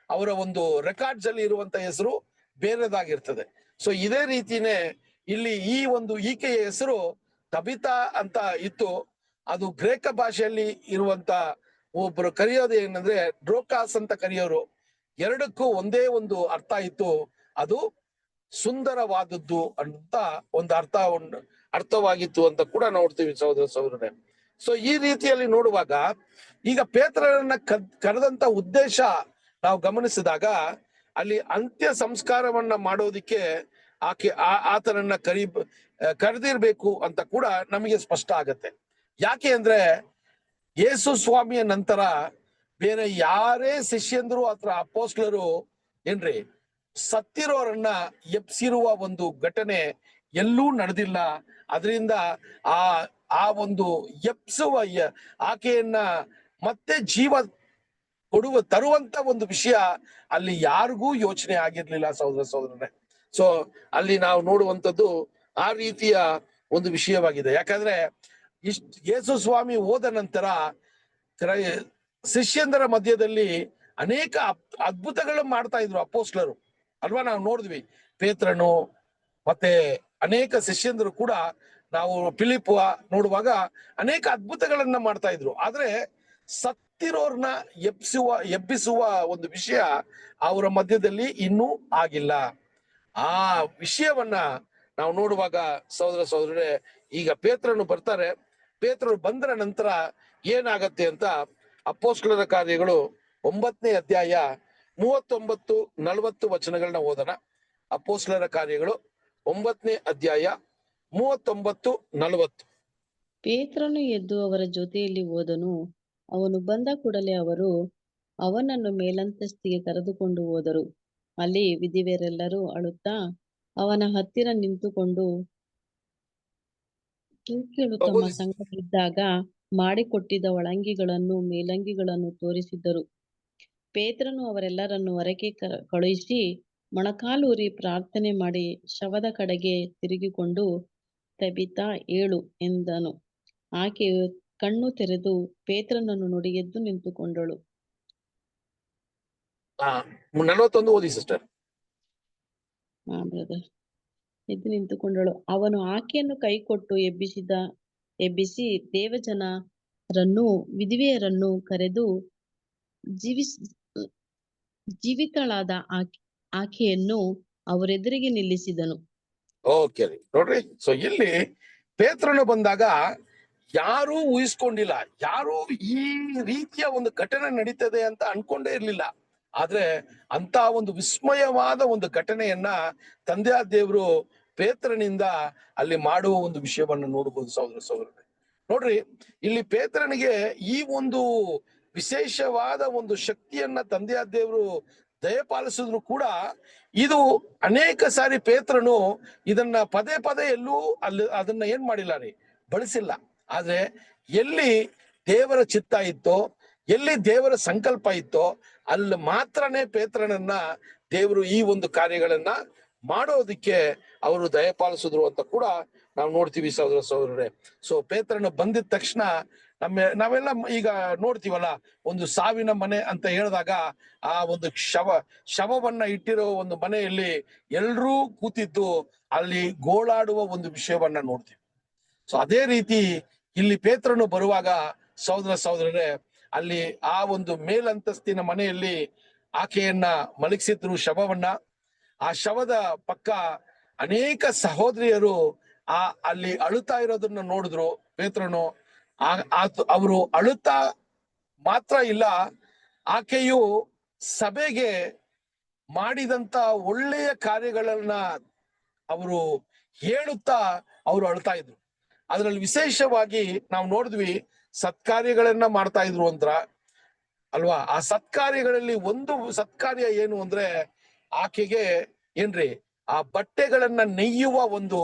Speaker 2: ಅವರ ಒಂದು ರೆಕಾರ್ಡ್ಸ್ ಅಲ್ಲಿ ಇರುವಂತ ಹೆಸರು ಬೇರೆದಾಗಿರ್ತದೆ. ಸೊ ಇದೇ ರೀತಿನೇ ಇಲ್ಲಿ ಈಕೆಯ ಹೆಸರು ತಬಿತಾ ಅಂತ ಇತ್ತು. ಅದು ಗ್ರೇಕ ಭಾಷೆಯಲ್ಲಿ ಇರುವಂತ ಒಬ್ರು ಕರೆಯೋದು ಏನಂದ್ರೆ ಡ್ರೋಕಾಸ್ ಅಂತ ಕರೆಯೋರು. ಎರಡಕ್ಕೂ ಒಂದೇ ಒಂದು ಅರ್ಥ ಇತ್ತು, ಅದು ಸುಂದರವಾದದ್ದು ಅಂತ ಒಂದು ಅರ್ಥವಾಗಿತ್ತು ಅಂತ ಕೂಡ ನೋಡ್ತೀವಿ ಸಹೋದರ ಸಹೋದರರೇ. ಸೊ ಈ ರೀತಿಯಲ್ಲಿ ನೋಡುವಾಗ ಈಗ ಪೇತ್ರರನ್ನ ಕರೆದಂತ ಉದ್ದೇಶ ನಾವು ಗಮನಿಸಿದಾಗ ಅಲ್ಲಿ ಅಂತ್ಯ ಸಂಸ್ಕಾರವನ್ನ ಮಾಡೋದಿಕ್ಕೆ ಆತನನ್ನ ಕರೆದಿರ್ಬೇಕು ಅಂತ ಕೂಡ ನಮಗೆ ಸ್ಪಷ್ಟ ಆಗತ್ತೆ. ಯಾಕೆ ಅಂದ್ರೆ ಯೇಸು ಸ್ವಾಮಿಯ ನಂತರ ಬೇರೆ ಯಾರೇ ಶಿಷ್ಯಂದ್ರು ಅಥವಾ ಅಪೋಸ್ಲರು ಏನ್ರಿ ಸತ್ತಿರೋರನ್ನ ಎಪ್ಸಿರುವ ಒಂದು ಘಟನೆ ಎಲ್ಲೂ ನಡೆದಿಲ್ಲ. ಅದರಿಂದ ಆ ಒಂದು ಎಪ್ಸುವ ಆಕೆಯನ್ನ ಮತ್ತೆ ಜೀವ ತರುವಂತ ಒಂದು ವಿಷಯ ಅಲ್ಲಿ ಯಾರಿಗೂ ಯೋಚನೆ ಆಗಿರ್ಲಿಲ್ಲ ಸಹೋದರ ಸಹೋದರರೇ. ಸೊ ಅಲ್ಲಿ ನಾವು ನೋಡುವಂಥದ್ದು ಆ ರೀತಿಯ ಒಂದು ವಿಷಯವಾಗಿದೆ. ಯಾಕಂದ್ರೆ ಯೇಸು ಸ್ವಾಮಿ ಹೋದ ನಂತರ ಶಿಷ್ಯಂದರ ಮಧ್ಯದಲ್ಲಿ ಅನೇಕ ಅದ್ಭುತಗಳು ಮಾಡ್ತಾ ಇದ್ರು ಅಪೋಸ್ಲರು ಅಲ್ವಾ. ನಾವು ನೋಡಿದ್ವಿ ಪೇತ್ರನು ಮತ್ತೆ ಅನೇಕ ಶಿಷ್ಯಂದರು ಕೂಡ ನಾವು ಫಿಲಿಪ್ ನೋಡುವಾಗ ಅನೇಕ ಅದ್ಭುತಗಳನ್ನ ಮಾಡ್ತಾ ಇದ್ರು. ಆದ್ರೆ ಸತ್ತಿರೋರ್ನ ಎಬ್ಬಿಸುವ ಒಂದು ವಿಷಯ ಅವರ ಮಧ್ಯದಲ್ಲಿ ಇನ್ನೂ ಆಗಿಲ್ಲ. ಆ ವಿಷಯವನ್ನ ನಾವು ನೋಡುವಾಗ ಸಹೋದರ ಸಹೋದರರೇ, ಈಗ ಪೇತ್ರನು ಬರ್ತಾರೆ. ಪೇತ್ರನು ಬಂದ್ರ ನಂತರ ಏನಾಗತ್ತೆ ಅಂತ ಅಪೊಸ್ತಲರ ಕಾರ್ಯಗಳು 9ನೇ ಅಧ್ಯಾಯ 39-40 ವಚನಗಳನ್ನ ಓದೋಣ. ಅಪೊಸ್ತಲರ ಕಾರ್ಯಗಳು 9ನೇ ಅಧ್ಯಾಯ 39-40.
Speaker 3: ಪೇತ್ರನು ಎದ್ದು ಅವರ ಜೊತೆಯಲ್ಲಿ ಹೋದನು. ಅವನು ಬಂದ ಕೂಡಲೇ ಅವರು ಅವನನ್ನು ಮೇಲಂತಸ್ತಿಗೆ ಕರೆದುಕೊಂಡು ಹೋದರು. ಅಲ್ಲಿ ವಿಧವೆಯರೆಲ್ಲರೂ ಅಳುತ್ತಾ ಅವನ ಹತ್ತಿರ ನಿಂತುಕೊಂಡು ತೂಕಿಗಳು ತಮ್ಮ ಸಂಗಡವಿದ್ದಾಗ ಮಾಡಿಕೊಟ್ಟಿದ್ದ ಒಳಂಗಿಗಳನ್ನು ಮೇಲಂಗಿಗಳನ್ನು ತೋರಿಸಿದ್ದರು. ಪೇತ್ರನು ಅವರೆಲ್ಲರನ್ನು ಹೊರಗೆ ಕಳುಹಿಸಿ ಮೊಣಕಾಲೂರಿ ಪ್ರಾರ್ಥನೆ ಮಾಡಿ ಶವದ ಕಡೆಗೆ ತಿರುಗಿಕೊಂಡು, ತಬಿತಾ ಏಳು ಎಂದನು. ಆಕೆಯು ಕಣ್ಣು ತೆರೆದು ಪೇತ್ರನನ್ನು ನೋಡಿ ಎದ್ದು ನಿಂತುಕೊಂಡಳು.
Speaker 2: 41 ಓದಿ ಸಿಸ್ಟರ್.
Speaker 3: ಬ್ರದರ್. ಎದ್ದು ನಿಂತುಕೊಂಡಳು. ಅವನು ಆಕೆಯನ್ನು ಕೈಕೊಟ್ಟು ಎಬ್ಬಿಸಿ ದೇವಜನರನ್ನು ವಿಧವೆಯರನ್ನು ಕರೆದು ಜೀವಿತಳಾದ ಆಕೆಯನ್ನು ಅವರೆದುರಿಗೆ ನಿಲ್ಲಿಸಿದನು.
Speaker 2: ಓಕೆ ನೋಡ್ರಿ. ಸೊ ಇಲ್ಲಿ ಪೇತ್ರನು ಬಂದಾಗ ಯಾರೂ ಊಹಿಸ್ಕೊಂಡಿಲ್ಲ, ಯಾರು ಈ ರೀತಿಯ ಒಂದು ಘಟನೆ ನಡೀತದೆ ಅಂತ ಅನ್ಕೊಂಡೇ ಇರ್ಲಿಲ್ಲ. ಆದ್ರೆ ಅಂತ ಒಂದು ವಿಸ್ಮಯವಾದ ಒಂದು ಘಟನೆಯನ್ನ ತಂದೆಯ ದೇವರು ಪೇತ್ರನಿಂದ ಅಲ್ಲಿ ಮಾಡುವ ಒಂದು ವಿಷಯವನ್ನು ನೋಡಬಹುದು ಸಹೋದರ ಸಹೋದರರೇ. ನೋಡ್ರಿ, ಇಲ್ಲಿ ಪೇತ್ರನಿಗೆ ಈ ಒಂದು ವಿಶೇಷವಾದ ಒಂದು ಶಕ್ತಿಯನ್ನ ತಂದೆಯ ದೇವರು ದಯಪಾಲಿಸಿದ್ರು ಕೂಡ ಇದು ಅನೇಕ ಸಾರಿ ಪೇತ್ರನು ಇದನ್ನ ಪದೇ ಪದೇ ಎಲ್ಲೂ ಅದನ್ನ ಏನ್ ಮಾಡಿಲ್ಲ ರೀ, ಬಳಸಿಲ್ಲ. ಆದ್ರೆ ಎಲ್ಲಿ ದೇವರ ಚಿತ್ತ ಇತ್ತೋ, ಎಲ್ಲಿ ದೇವರ ಸಂಕಲ್ಪ ಇತ್ತೋ ಅಲ್ಲಿ ಮಾತ್ರನೇ ಪೇತ್ರನನ್ನ ದೇವರು ಈ ಒಂದು ಕಾರ್ಯಗಳನ್ನ ಮಾಡೋದಿಕ್ಕೆ ಅವರು ದಯಪಾಲಿಸಿದ್ರು ಅಂತ ಕೂಡ ನಾವು ನೋಡ್ತೀವಿ ಸಹೋದರ ಸಹೋದರರೇ. ಸೊ ಪೇತ್ರನು ಬಂದಿದ ತಕ್ಷಣ ನಾವೆಲ್ಲ ಈಗ ನೋಡ್ತೀವಲ್ಲ, ಒಂದು ಸಾವಿನ ಮನೆ ಅಂತ ಹೇಳಿದಾಗ ಆ ಒಂದು ಶವವನ್ನ ಇಟ್ಟಿರೋ ಒಂದು ಮನೆಯಲ್ಲಿ ಎಲ್ರೂ ಕೂತಿದ್ದು ಅಲ್ಲಿ ಗೋಳಾಡುವ ಒಂದು ವಿಷಯವನ್ನ ನೋಡ್ತೀವಿ. ಸೊ ಅದೇ ರೀತಿ ಇಲ್ಲಿ ಪೇತ್ರನು ಬರುವಾಗ ಸಹೋದರ ಸಹೋದರರೇ, ಅಲ್ಲಿ ಆ ಒಂದು ಮೇಲಂತಸ್ತಿನ ಮನೆಯಲ್ಲಿ ಆಕೆಯನ್ನ ಮಲಗಿಸಿದ್ರು ಶವವನ್ನ. ಆ ಶವದ ಪಕ್ಕ ಅನೇಕ ಸಹೋದರಿಯರು ಅಲ್ಲಿ ಅಳುತ್ತಾ ಇರೋದನ್ನ ನೋಡಿದ್ರು ಪೇತ್ರನು. ಅವರು ಅಳುತ್ತಾ ಮಾತ್ರ ಇಲ್ಲ, ಆಕೆಯು ಸಭೆಗೆ ಮಾಡಿದಂತ ಒಳ್ಳೆಯ ಕಾರ್ಯಗಳನ್ನ ಅವರು ಹೇಳುತ್ತಾ ಅವರು ಅಳ್ತಾ ಇದ್ರು. ಅದ್ರಲ್ಲಿ ವಿಶೇಷವಾಗಿ ನಾವು ನೋಡಿದ್ವಿ, ಸತ್ಕಾರ್ಯಗಳನ್ನ ಮಾಡ್ತಾ ಇದ್ರು ಅಂತ ಅಲ್ವಾ. ಆ ಸತ್ಕಾರ್ಯಗಳಲ್ಲಿ ಒಂದು ಸತ್ಕಾರ್ಯ ಏನು ಅಂದ್ರೆ, ಆಕೆಗೆ ಏನ್ರಿ ಆ ಬಟ್ಟೆಗಳನ್ನ ನೆಯ್ಯುವ ಒಂದು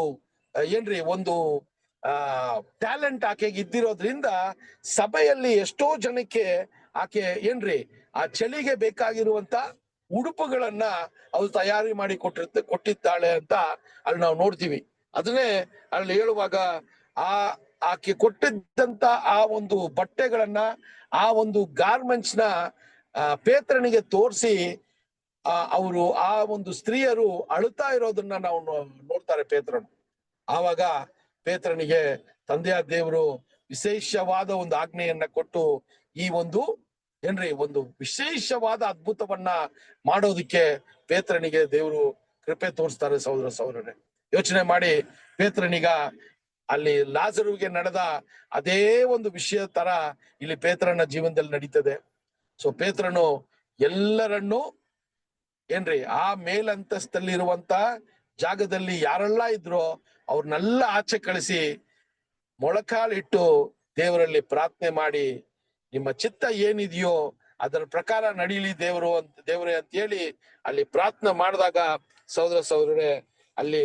Speaker 2: ಒಂದು ಟ್ಯಾಲೆಂಟ್ ಆಕೆಗೆ ಇದ್ದಿರೋದ್ರಿಂದ ಸಭೆಯಲ್ಲಿ ಎಷ್ಟೋ ಜನಕ್ಕೆ ಆಕೆ ಆ ಚಳಿಗೆ ಬೇಕಾಗಿರುವಂತ ಉಡುಪುಗಳನ್ನ ಅವ್ರು ತಯಾರಿ ಮಾಡಿ ಕೊಟ್ಟಿದ್ದಾಳೆ ಅಂತ ಅಲ್ಲಿ ನಾವು ನೋಡ್ತೀವಿ. ಅದನ್ನೇ ಅಲ್ಲಿ ಹೇಳುವಾಗ ಆಕೆ ಕೊಟ್ಟಿದ್ದಂತ ಆ ಒಂದು ಬಟ್ಟೆಗಳನ್ನ, ಆ ಒಂದು ಗಾರ್ಮೆಂಟ್ಸ್ ನ ಪೇತ್ರನಿಗೆ ತೋರಿಸಿ ಅವರು ಆ ಒಂದು ಸ್ತ್ರೀಯರು ಅಳುತ್ತಾ ಇರೋದನ್ನ ನಾವು ನೋಡ್ತಾರೆ ಪೇತ್ರನು. ಆವಾಗ ಪೇತ್ರನಿಗೆ ತಂದೆಯ ದೇವರು ವಿಶೇಷವಾದ ಒಂದು ಆಜ್ಞೆಯನ್ನ ಕೊಟ್ಟು ಈ ಒಂದು ಏನ್ರಿ ಒಂದು ವಿಶೇಷವಾದ ಅದ್ಭುತವನ್ನ ಮಾಡೋದಿಕ್ಕೆ ಪೇತ್ರನಿಗೆ ದೇವರು ಕೃಪೆ ತೋರಿಸ್ತಾರೆ ಸಹೋದರರೇ. ಯೋಚನೆ ಮಾಡಿ, ಪೇತ್ರನಿಗ ಅಲ್ಲಿ ಲಾಜರುವಿಗೆ ನಡೆದ ಅದೇ ಒಂದು ವಿಷಯ ತರ ಇಲ್ಲಿ ಪೇತ್ರನ ಜೀವನದಲ್ಲಿ ನಡೀತದೆ. ಸೊ ಪೇತ್ರನು ಎಲ್ಲರನ್ನೂ ಏನ್ರಿ ಆ ಮೇಲಂತಸ್ತಲ್ಲಿರುವಂತ ಜಾಗದಲ್ಲಿ ಯಾರೆಲ್ಲ ಇದ್ರೋ ಅವ್ರನ್ನೆಲ್ಲ ಆಚೆ ಕಳಿಸಿ ಮೊಳಕಾಲಿಟ್ಟು ದೇವರಲ್ಲಿ ಪ್ರಾರ್ಥನೆ ಮಾಡಿ, ನಿಮ್ಮ ಚಿತ್ತ ಏನಿದೆಯೋ ಅದರ ಪ್ರಕಾರ ನಡೀಲಿ ದೇವರೇ ಅಂತ ಹೇಳಿ ಅಲ್ಲಿ ಪ್ರಾರ್ಥನೆ ಮಾಡಿದಾಗ ಸಹೋದರರೇ, ಅಲ್ಲಿ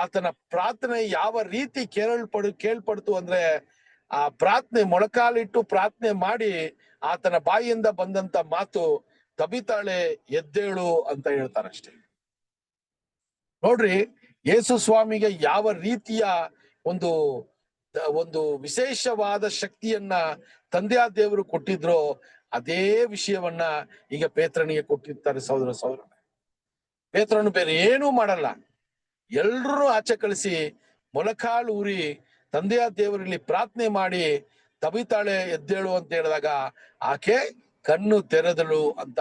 Speaker 2: ಆತನ ಪ್ರಾರ್ಥನೆ ಯಾವ ರೀತಿ ಕೇಳ್ಪಡ್ತು ಅಂದ್ರೆ, ಆ ಪ್ರಾರ್ಥನೆ ಮೊಳಕಾಲಿಟ್ಟು ಪ್ರಾರ್ಥನೆ ಮಾಡಿ ಆತನ ಬಾಯಿಯಿಂದ ಬಂದಂತ ಮಾತು, ತಬಿತಾಳೆ ಎದ್ದೇಳು ಅಂತ ಹೇಳ್ತಾರಷ್ಟೇ. ನೋಡ್ರಿ, ಯೇಸು ಸ್ವಾಮಿಗೆ ಯಾವ ರೀತಿಯ ಒಂದು ವಿಶೇಷವಾದ ಶಕ್ತಿಯನ್ನ ತಂದೆಯ ದೇವರು ಕೊಟ್ಟಿದ್ರೋ ಅದೇ ವಿಷಯವನ್ನ ಈಗ ಪೇತ್ರನಿಗೆ ಕೊಟ್ಟಿರ್ತಾರೆ ಸಹೋದರ. ಪೇತ್ರನು ಬೇರೆ ಏನೂ ಮಾಡಲ್ಲ, ಎಲ್ರೂ ಆಚೆ ಕಳಿಸಿ ಮೊಳಕಾಲು ಊರಿ ತಂದೆಯ ದೇವರಲ್ಲಿ ಪ್ರಾರ್ಥನೆ ಮಾಡಿ ತಬಿತಾಳೆ ಎದ್ದೇಳು ಅಂತ ಹೇಳಿದಾಗ ಆಕೆ ಕಣ್ಣು ತೆರೆದಳು ಅಂತ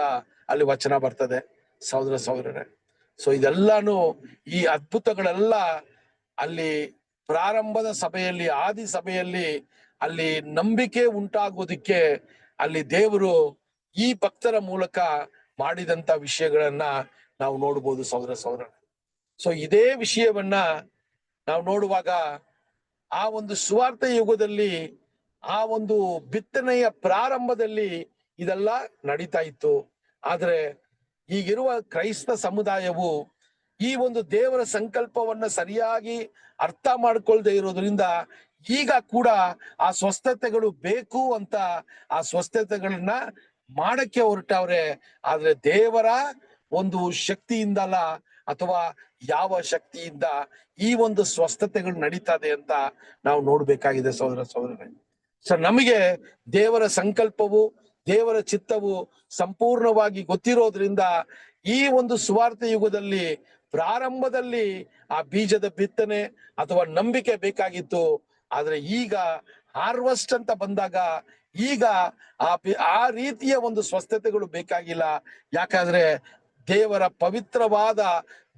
Speaker 2: ಅಲ್ಲಿ ವಚನ ಬರ್ತದೆ ಸಹೋದರರೇ. ಸೊ ಇದೆಲ್ಲಾನು, ಈ ಅದ್ಭುತಗಳೆಲ್ಲ ಅಲ್ಲಿ ಪ್ರಾರಂಭದ ಸಭೆಯಲ್ಲಿ, ಆದಿ ಸಭೆಯಲ್ಲಿ ಅಲ್ಲಿ ನಂಬಿಕೆ ಉಂಟಾಗೋದಿಕ್ಕೆ ಅಲ್ಲಿ ದೇವರು ಈ ಭಕ್ತರ ಮೂಲಕ ಮಾಡಿದಂತ ವಿಷಯಗಳನ್ನ ನಾವು ನೋಡ್ಬೋದು ಸಹೋದರ. ಸೊ ಇದೇ ವಿಷಯವನ್ನ ನಾವು ನೋಡುವಾಗ ಆ ಒಂದು ಸುವಾರ್ಥ ಯುಗದಲ್ಲಿ, ಆ ಒಂದು ಬಿತ್ತನೆಯ ಪ್ರಾರಂಭದಲ್ಲಿ ಇದೆಲ್ಲ ನಡೀತಾ ಇತ್ತು. ಆದ್ರೆ ಈಗಿರುವ ಕ್ರೈಸ್ತ ಸಮುದಾಯವು ಈ ಒಂದು ದೇವರ ಸಂಕಲ್ಪವನ್ನ ಸರಿಯಾಗಿ ಅರ್ಥ ಮಾಡ್ಕೊಳ್ದೆ ಇರೋದ್ರಿಂದ ಈಗ ಕೂಡ ಆ ಸ್ವಸ್ಥತೆಗಳು ಬೇಕು ಅಂತ ಆ ಸ್ವಸ್ಥತೆಗಳನ್ನ ಮಾಡಕ್ಕೆ ಹೊರಟವ್ರೆ. ಆದ್ರೆ ದೇವರ ಒಂದು ಶಕ್ತಿಯಿಂದಲ್ಲ, ಅಥವಾ ಯಾವ ಶಕ್ತಿಯಿಂದ ಈ ಒಂದು ಸ್ವಸ್ಥತೆಗಳು ನಡೀತದೆ ಅಂತ ನಾವು ನೋಡ್ಬೇಕಾಗಿದೆ ಸಹೋದರರೇ. ಸೊ ನಮಗೆ ದೇವರ ಸಂಕಲ್ಪವು, ದೇವರ ಚಿತ್ತವು ಸಂಪೂರ್ಣವಾಗಿ ಗೊತ್ತಿರೋದ್ರಿಂದ ಈ ಒಂದು ಸುವಾರ್ಥ ಯುಗದಲ್ಲಿ ಪ್ರಾರಂಭದಲ್ಲಿ ಆ ಬೀಜದ ಬಿತ್ತನೆ ಅಥವಾ ನಂಬಿಕೆ ಬೇಕಾಗಿತ್ತು. ಆದ್ರೆ ಈಗ ಹಾರ್ವೆಸ್ಟ್ ಅಂತ ಬಂದಾಗ ಈಗ ಆ ರೀತಿಯ ಒಂದು ಸ್ವಸ್ಥತೆಗಳು ಬೇಕಾಗಿಲ್ಲ. ಯಾಕಂದ್ರೆ ದೇವರ ಪವಿತ್ರವಾದ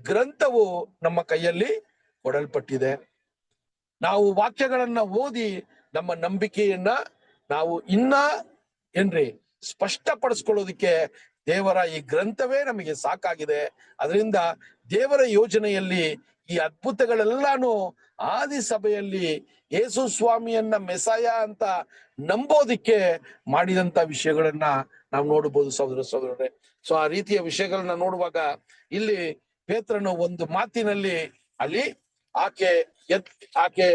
Speaker 2: ಗ್ರಂಥವು ನಮ್ಮ ಕೈಯಲ್ಲಿ ಕೊಡಲ್ಪಟ್ಟಿದೆ. ನಾವು ವಾಕ್ಯಗಳನ್ನ ಓದಿ ನಮ್ಮ ನಂಬಿಕೆಯನ್ನ ನಾವು ಸ್ಪಷ್ಟಪಡಿಸ್ಕೊಳ್ಳೋದಿಕ್ಕೆ ದೇವರ ಈ ಗ್ರಂಥವೇ ನಮಗೆ ಸಾಕಾಗಿದೆ. ಅದರಿಂದ ದೇವರ ಯೋಜನೆಯಲ್ಲಿ ಈ ಅದ್ಭುತಗಳೆಲ್ಲಾನು ಆದಿ ಸಭೆಯಲ್ಲಿ ಯೇಸು ಸ್ವಾಮಿಯನ್ನ ಮೆಸಾಯ ಅಂತ ನಂಬೋದಿಕ್ಕೆ ಮಾಡಿದಂತ ವಿಷಯಗಳನ್ನ ನಾವು ನೋಡಬಹುದು ಸಹೋದರರೇ. ಸೊ ಆ ರೀತಿಯ ವಿಷಯಗಳನ್ನ ನೋಡುವಾಗ ಇಲ್ಲಿ ಪೇತ್ರನು ಒಂದು ಮಾತಿನಲ್ಲಿ ಅಲ್ಲಿ ಆಕೆ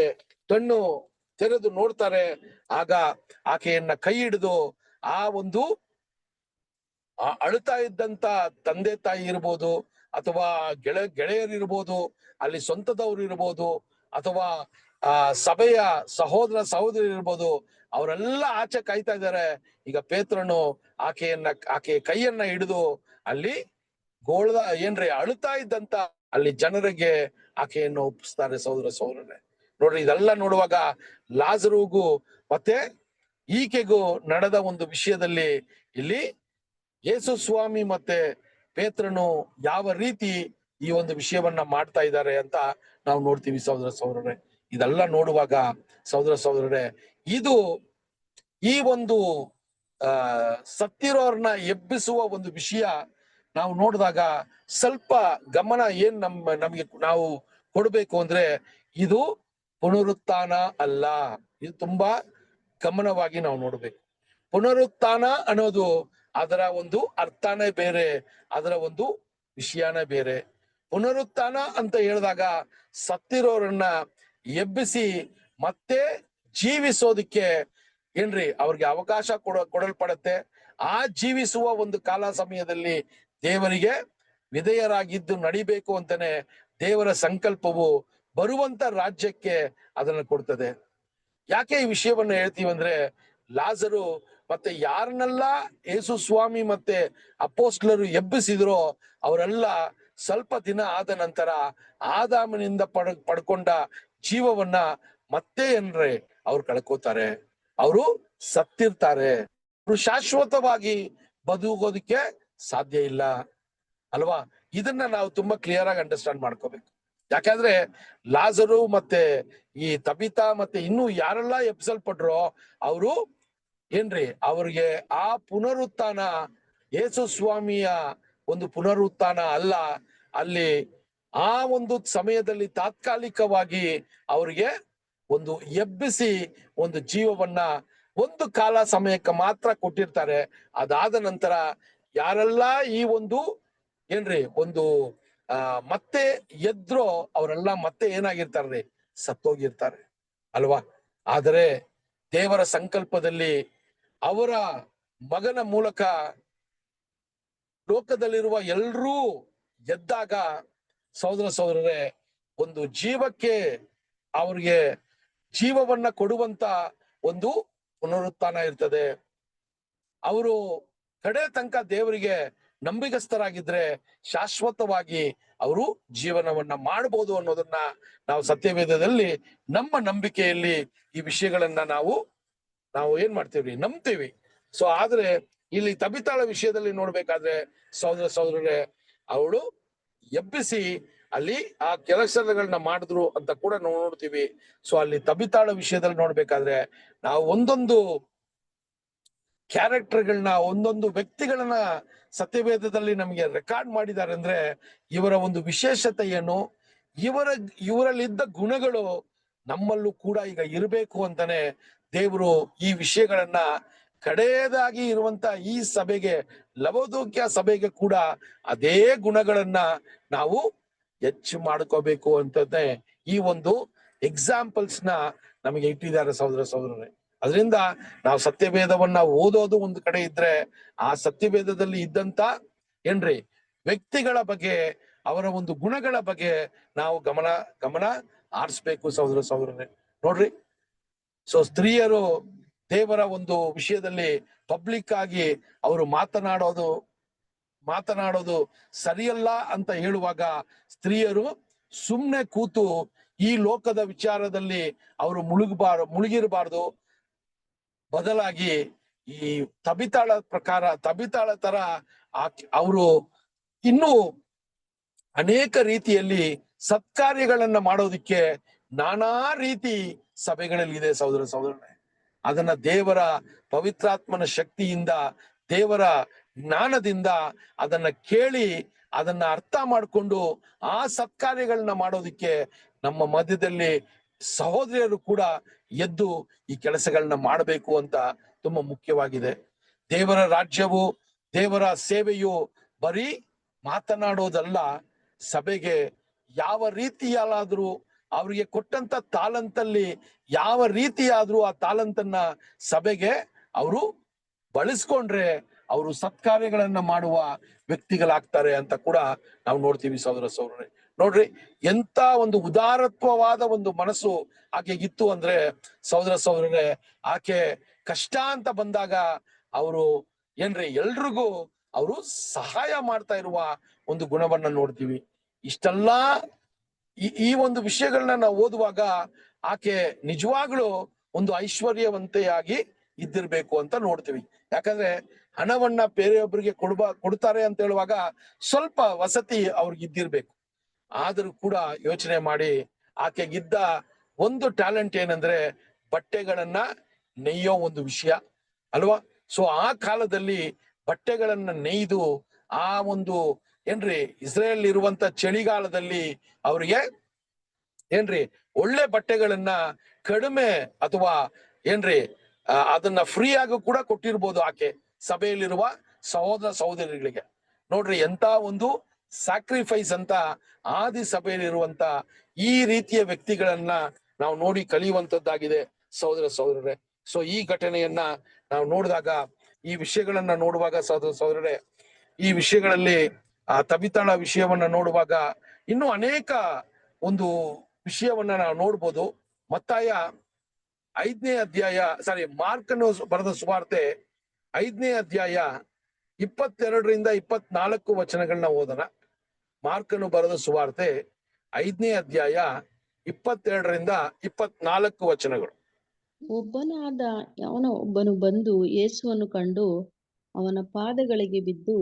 Speaker 2: ಕಣ್ಣು ತೆರೆದು ನೋಡ್ತಾರೆ. ಆಗ ಆಕೆಯನ್ನ ಕೈ ಹಿಡಿದು ಆ ಒಂದು ಅಳುತ್ತಾ ಇದ್ದಂತ ತಂದೆ ತಾಯಿ ಇರ್ಬೋದು, ಅಥವಾ ಗೆಳೆಯರಿರ್ಬೋದು, ಅಲ್ಲಿ ಸ್ವಂತದವ್ರು ಇರ್ಬೋದು, ಅಥವಾ ಸಭೆಯ ಸಹೋದರಿ ಇರ್ಬೋದು, ಅವರೆಲ್ಲ ಆಚೆ ಕಾಯ್ತಾ ಇದ್ದಾರೆ. ಈಗ ಪೇತ್ರನು ಆಕೆ ಕೈಯನ್ನ ಹಿಡಿದು ಅಲ್ಲಿ ಅಳುತ್ತಾ ಇದ್ದಂತ ಅಲ್ಲಿ ಜನರಿಗೆ ಆಕೆಯನ್ನು ಒಪ್ಪಿಸ್ತಾರೆ ಸಹೋದರರೇ. ನೋಡ್ರಿ, ಇದೆಲ್ಲ ನೋಡುವಾಗ ಲಾಜರುಗೂ ಮತ್ತೆ ಈಕೆಗೂ ನಡೆದ ಒಂದು ವಿಷಯದಲ್ಲಿ ಇಲ್ಲಿ ಯೇಸು ಸ್ವಾಮಿ ಮತ್ತೆ ಪೇತ್ರನು ಯಾವ ರೀತಿ ಈ ಒಂದು ವಿಷಯವನ್ನ ಮಾಡ್ತಾ ಇದ್ದಾರೆ ಅಂತ ನಾವು ನೋಡ್ತೀವಿ ಸಹೋದರರೇ. ಇದೆಲ್ಲ ನೋಡುವಾಗ ಸಹೋದರರೇ, ಇದು ಈ ಒಂದು ಸತ್ತಿರೋರ್ನ ಎಬ್ಬಿಸುವ ಒಂದು ವಿಷಯ ನಾವು ನೋಡಿದಾಗ ಸ್ವಲ್ಪ ಗಮನ ನಮಗೆ ನಾವು ಕೊಡ್ಬೇಕು ಅಂದ್ರೆ, ಇದು ಪುನರುತ್ಥಾನ ಅಲ್ಲ. ಇದು ತುಂಬಾ ಗಮನವಾಗಿ ನಾವು ನೋಡ್ಬೇಕು. ಪುನರುತ್ಥಾನ ಅನ್ನೋದು ಅದರ ಒಂದು ಅರ್ಥನೇ ಬೇರೆ, ಅದರ ಒಂದು ವಿಷಯನೇ ಬೇರೆ. ಪುನರುತ್ಥಾನ ಅಂತ ಹೇಳಿದಾಗ ಸತ್ತಿರೋರನ್ನ ಎಬ್ಬಿಸಿ ಮತ್ತೆ ಜೀವಿಸೋದಿಕ್ಕೆ ಅವ್ರಿಗೆ ಅವಕಾಶ ಕೊಡಲ್ಪಡತ್ತೆ. ಆ ಜೀವಿಸುವ ಒಂದು ಕಾಲ ಸಮಯದಲ್ಲಿ ದೇವರಿಗೆ ವಿಧೇಯರಾಗಿದ್ದು ನಡಿಬೇಕು ಅಂತಾನೆ ದೇವರ ಸಂಕಲ್ಪವು ಬರುವಂತ ರಾಜ್ಯಕ್ಕೆ ಅದನ್ನ ಕೊಡ್ತದೆ. ಯಾಕೆ ಈ ವಿಷಯವನ್ನ ಹೇಳ್ತೀವಿ ಅಂದ್ರೆ, ಲಾಜರು ಮತ್ತೆ ಯಾರನ್ನೆಲ್ಲ ಯೇಸು ಸ್ವಾಮಿ ಮತ್ತೆ ಅಪೋಸ್ಟಲರು ಎಬ್ಬಿಸಿದ್ರೋ ಅವರೆಲ್ಲ ಸ್ವಲ್ಪ ದಿನ ಆದ ನಂತರ ಆದಾಮನಿಂದ ಪಡ್ಕೊಂಡ ಜೀವವನ್ನ ಮತ್ತೆ ಅವ್ರು ಕಳ್ಕೋತಾರೆ, ಅವರು ಸತ್ತಿರ್ತಾರೆ. ಅವರು ಶಾಶ್ವತವಾಗಿ ಬದುಕೋದಕ್ಕೆ ಸಾಧ್ಯ ಇಲ್ಲ ಅಲ್ವಾ? ಇದನ್ನ ನಾವು ತುಂಬಾ ಕ್ಲಿಯರ್ ಆಗಿ ಅಂಡರ್ಸ್ಟ್ಯಾಂಡ್ ಮಾಡ್ಕೋಬೇಕು. ಯಾಕಂದ್ರೆ ಲಾಜರು ಮತ್ತೆ ಈ ತಬಿತಾ ಮತ್ತೆ ಇನ್ನು ಯಾರೆಲ್ಲ ಎಬ್ಸಲ್ಪಟ್ರೋ ಅವರು ಏನ್ರಿ ಅವ್ರಿಗೆ ಆ ಪುನರುತ್ಥಾನ ಯೇಸು ಸ್ವಾಮಿಯ ಒಂದು ಪುನರುತ್ಥಾನ ಅಲ್ಲ. ಅಲ್ಲಿ ಆ ಒಂದು ಸಮಯದಲ್ಲಿ ತಾತ್ಕಾಲಿಕವಾಗಿ ಅವ್ರಿಗೆ ಒಂದು ಎಬ್ಬಿಸಿ ಒಂದು ಜೀವವನ್ನ ಒಂದು ಕಾಲ ಸಮಯಕ್ಕೆ ಮಾತ್ರ ಕೊಟ್ಟಿರ್ತಾರೆ. ಅದಾದ ನಂತರ ಯಾರೆಲ್ಲ ಈ ಒಂದು ಏನ್ರಿ ಒಂದು ಮತ್ತೆ ಎದ್ರೋ ಅವರೆಲ್ಲ ಮತ್ತೆ ಏನಾಗಿರ್ತಾರ್ರಿ, ಸತ್ತೋಗಿರ್ತಾರೆ ಅಲ್ವಾ? ಆದರೆ ದೇವರ ಸಂಕಲ್ಪದಲ್ಲಿ ಅವರ ಮಗನ ಮೂಲಕ ಲೋಕದಲ್ಲಿರುವ ಎಲ್ರೂ ಎದ್ದಾಗ ಸಹೋದರರೇ ಒಂದು ಜೀವಕ್ಕೆ ಅವ್ರಿಗೆ ಜೀವವನ್ನ ಕೊಡುವಂತ ಒಂದು ಪುನರುತ್ಥಾನ ಇರ್ತದೆ. ಅವರು ಕಡೆ ತನಕ ದೇವರಿಗೆ ನಂಬಿಗಸ್ತರಾಗಿದ್ರೆ ಶಾಶ್ವತವಾಗಿ ಅವರು ಜೀವನವನ್ನ ಮಾಡಬಹುದು ಅನ್ನೋದನ್ನ ನಾವು ಸತ್ಯವೇದದಲ್ಲಿ ನಮ್ಮ ನಂಬಿಕೆಯಲ್ಲಿ ಈ ವಿಷಯಗಳನ್ನ ನಾವು ಏನ್ ಮಾಡ್ತೀವಿ, ನಂಬ್ತೀವಿ. ಸೊ ಆದ್ರೆ ಇಲ್ಲಿ ತಬಿತಾಳ ವಿಷಯದಲ್ಲಿ ನೋಡ್ಬೇಕಾದ್ರೆ ಸಹೋದರರೇ ಅವಳು ಎಬ್ಬಿಸಿ ಅಲ್ಲಿ ಆ ಕೆಲಸಗಳನ್ನ ಮಾಡಿದ್ರು ಅಂತ ಕೂಡ ನೋಡ್ತೀವಿ. ಸೊ ಅಲ್ಲಿ ತಬಿತಾಳ ವಿಷಯದಲ್ಲಿ ನೋಡ್ಬೇಕಾದ್ರೆ ನಾವು ಒಂದೊಂದು ಕ್ಯಾರೆಕ್ಟರ್ಗಳನ್ನ ಒಂದೊಂದು ವ್ಯಕ್ತಿಗಳನ್ನ ಸತ್ಯವೇದದಲ್ಲಿ ನಮಗೆ ರೆಕಾರ್ಡ್ ಮಾಡಿದ್ದಾರೆ. ಅಂದ್ರೆ ಇವರ ಒಂದು ವಿಶೇಷತೆ ಏನು, ಇವರಲ್ಲಿದ್ದ ಗುಣಗಳು ನಮ್ಮಲ್ಲೂ ಕೂಡ ಈಗ ಇರಬೇಕು ಅಂತಾನೆ ದೇವರು ಈ ವಿಷಯಗಳನ್ನ ಕಡೆಯದಾಗಿ ಇರುವಂತ ಈ ಸಭೆಗೆ, ಲವೋದಿಕೀಯ ಸಭೆಗೆ ಕೂಡ ಅದೇ ಗುಣಗಳನ್ನ ನಾವು ಹೆಚ್ಚು ಮಾಡ್ಕೋಬೇಕು ಅಂತಂದ್ರೆ ಈ ಒಂದು ಎಕ್ಸಾಂಪಲ್ಸ್ ನ ನಮಗೆ ಇಟ್ಟಿದ್ದಾರೆ ಸಹೋದರರೇ. ಅದರಿಂದ ನಾವು ಸತ್ಯವೇದವನ್ನ ಓದೋದು ಒಂದು ಕಡೆ ಇದ್ರೆ, ಆ ಸತ್ಯವೇದದಲ್ಲಿ ಇದ್ದಂತ ಏನ್ರಿ ವ್ಯಕ್ತಿಗಳ ಬಗ್ಗೆ, ಅವರ ಒಂದು ಗುಣಗಳ ಬಗ್ಗೆ ನಾವು ಗಮನ ಆರಿಸ್ಬೇಕು ಸಹೋದರರೇ. ನೋಡ್ರಿ, ಸೊ ಸ್ತ್ರೀಯರು ದೇವರ ಒಂದು ವಿಷಯದಲ್ಲಿ ಪಬ್ಲಿಕ್ ಆಗಿ ಅವರು ಮಾತನಾಡೋದು ಸರಿಯಲ್ಲ ಅಂತ ಹೇಳುವಾಗ ಸ್ತ್ರೀಯರು ಸುಮ್ನೆ ಕೂತು ಈ ಲೋಕದ ವಿಚಾರದಲ್ಲಿ ಅವರು ಮುಳುಗಿರಬಾರ್ದು. ಬದಲಾಗಿ ಈ ತಬಿತಾಳ ತರ ಅವರು ಇನ್ನೂ ಅನೇಕ ರೀತಿಯಲ್ಲಿ ಸತ್ಕಾರ್ಯಗಳನ್ನ ಮಾಡೋದಿಕ್ಕೆ ನಾನಾ ರೀತಿ ಸಭೆಗಳಲ್ಲಿ ಇದೆ ಸಹೋದರರೇ. ಅದನ್ನ ದೇವರ ಪವಿತ್ರಾತ್ಮನ ಶಕ್ತಿಯಿಂದ, ದೇವರ ಜ್ಞಾನದಿಂದ ಅದನ್ನ ಕೇಳಿ ಅದನ್ನ ಅರ್ಥ ಮಾಡಿಕೊಂಡು ಆ ಸತ್ಕಾರ್ಯಗಳನ್ನ ಮಾಡೋದಿಕ್ಕೆ ನಮ್ಮ ಮಧ್ಯದಲ್ಲಿ ಸಹೋದರಿಯರು ಕೂಡ ಎದ್ದು ಈ ಕೆಲಸಗಳನ್ನ ಮಾಡಬೇಕು ಅಂತ ತುಂಬಾ ಮುಖ್ಯವಾಗಿದೆ. ದೇವರ ರಾಜ್ಯವು, ದೇವರ ಸೇವೆಯು ಬರೀ ಮಾತನಾಡೋದಲ್ಲ. ಸಭೆಗೆ ಯಾವ ರೀತಿಯಾದ್ರೂ ಅವರಿಗೆ ಕೊಟ್ಟಂತ ತಾಲಂತಲ್ಲಿ ಯಾವ ರೀತಿಯಾದ್ರೂ ಆ ತಾಲಂತನ್ನ ಸಭೆಗೆ ಅವರು ಬಳಸ್ಕೊಂಡ್ರೆ ಅವರು ಸತ್ಕಾರ್ಯಗಳನ್ನ ಮಾಡುವ ವ್ಯಕ್ತಿಗಳಾಗ್ತಾರೆ ಅಂತ ಕೂಡ ನಾವು ನೋಡ್ತೀವಿ ಸಹೋದರರೇ. ನೋಡ್ರಿ, ಎಂತ ಒಂದು ಉದಾರತ್ವವಾದ ಒಂದು ಮನಸ್ಸು ಆಕೆ ಇತ್ತು ಅಂದ್ರೆ ಸಹೋದರರೇ, ಆಕೆ ಕಷ್ಟ ಅಂತ ಬಂದಾಗ ಅವರು ಏನ್ರಿ ಎಲ್ರಿಗೂ ಅವರು ಸಹಾಯ ಮಾಡ್ತಾ ಇರುವ ಒಂದು ಗುಣವನ್ನ ನೋಡ್ತೀವಿ. ಇಷ್ಟೆಲ್ಲ ಈ ಒಂದು ವಿಷಯಗಳನ್ನ ನಾವು ಓದುವಾಗ ಆಕೆ ನಿಜವಾಗ್ಲೂ ಒಂದು ಐಶ್ವರ್ಯವಂತೆಯಾಗಿ ಇದ್ದಿರ್ಬೇಕು ಅಂತ ನೋಡ್ತೀವಿ. ಯಾಕಂದ್ರೆ ಹಣವನ್ನ ಬೇರೆಯೊಬ್ಬರಿಗೆ ಕೊಡ್ತಾರೆ ಅಂತ ಹೇಳುವಾಗ ಸ್ವಲ್ಪ ವಸತಿ ಅವ್ರಿಗೆ ಇದ್ದಿರ್ಬೇಕು. ಆದ್ರೂ ಕೂಡ ಯೋಚನೆ ಮಾಡಿ, ಆಕೆಗಿದ್ದ ಒಂದು ಟ್ಯಾಲೆಂಟ್ ಏನಂದ್ರೆ ಬಟ್ಟೆಗಳನ್ನ ನೇಯೋ ಒಂದು ವಿಷಯ ಅಲ್ವಾ? ಸೊ ಆ ಕಾಲದಲ್ಲಿ ಬಟ್ಟೆಗಳನ್ನ ನೇಯ್ದು ಆ ಒಂದು ಏನ್ರಿ ಇಸ್ರೇಲ್ ಇರುವಂತ ಚಳಿಗಾಲದಲ್ಲಿ ಅವ್ರಿಗೆ ಏನ್ರಿ ಒಳ್ಳೆ ಬಟ್ಟೆಗಳನ್ನ ಕಡಿಮೆ ಅಥವಾ ಏನ್ರಿ ಅದನ್ನ ಫ್ರೀ ಆಗಿ ಕೂಡ ಕೊಟ್ಟಿರ್ಬೋದು ಆಕೆ ಸಭೆಯಲ್ಲಿರುವ ಸಹೋದರಿಗಳಿಗೆ. ನೋಡ್ರಿ, ಎಂತ ಒಂದು ಸ್ಯಾಕ್ರಿಫೈಸ್ ಅಂತ ಆದಿ ಸಭೆಯಲ್ಲಿರುವಂತ ಈ ರೀತಿಯ ವ್ಯಕ್ತಿಗಳನ್ನ ನಾವು ನೋಡಿ ಕಲಿಯುವಂತದ್ದಾಗಿದೆ ಸಹೋದರರೇ. ಸೊ ಈ ಘಟನೆಯನ್ನ ನಾವು ನೋಡಿದಾಗ, ಈ ವಿಷಯಗಳನ್ನ ನೋಡುವಾಗ ಸಹೋದರರೇ, ಈ ವಿಷಯಗಳಲ್ಲಿ ಆ ತಬಿತಾಳ ವಿಷಯವನ್ನ ನೋಡುವಾಗ ಇನ್ನೂ ಅನೇಕ ಒಂದು ವಿಷಯವನ್ನ ನಾವು ನೋಡ್ಬೋದು. ಮತ್ತಾಯ 5ನೇ ಅಧ್ಯಾಯ, ಮಾರ್ಕನು ಬರೆದ ಸುವಾರ್ತೆ 5ನೇ ಅಧ್ಯಾಯ 22ರಿಂದ 24 ವಚನಗಳನ್ನ ಓದೋಣ. ಮಾರ್ಕನು ಬರೆದ ಸುವಾರ್ತೆ 5ನೇ ಅಧ್ಯಾಯ 22ರಿಂದ 24 ವಚನಗಳು.
Speaker 3: ಒಬ್ಬನು ಬಂದು ಯೇಸುವನ್ನು ಕಂಡು ಅವನ ಪಾದಗಳಿಗೆ ಬಿದ್ದು,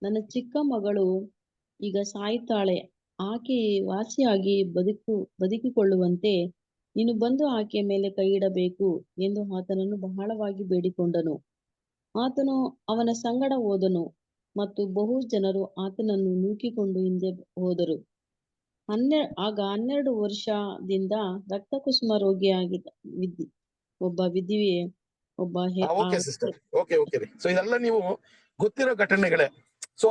Speaker 3: ನನ್ನ ಚಿಕ್ಕ ಮಗಳು ಈಗ ಸಾಯುತ್ತಾಳೆ, ಆಕೆ ವಾಸಿಯಾಗಿ ಬದುಕಿಕೊಳ್ಳುವಂತೆ ನೀನು ಬಂದು ಆಕೆಯ ಮೇಲೆ ಕೈಯಿಡಬೇಕು ಎಂದು ಆತನನ್ನು ಬಹಳವಾಗಿ ಬೇಡಿಕೊಂಡನು. ಆತನು ಅವನ ಸಂಗಡ ಹೋದನು ಮತ್ತು ಬಹು ಜನರು ಆತನನ್ನು ನೂಕಿಕೊಂಡು ಹಿಂದೆ ಹೋದರು. ಆಗ 12 ವರ್ಷದಿಂದ ರಕ್ತಕುಸುಮ ರೋಗಿಯಾಗಿದ್ದ ವಿಧವೆ
Speaker 2: ಓಕೆ ಸಿಸ್ಟರ್, ಓಕೆ ರೀ. ಸೊ ಇದೆಲ್ಲ ನೀವು ಗೊತ್ತಿರೋ ಘಟನೆಗಳೇ. ಸೊ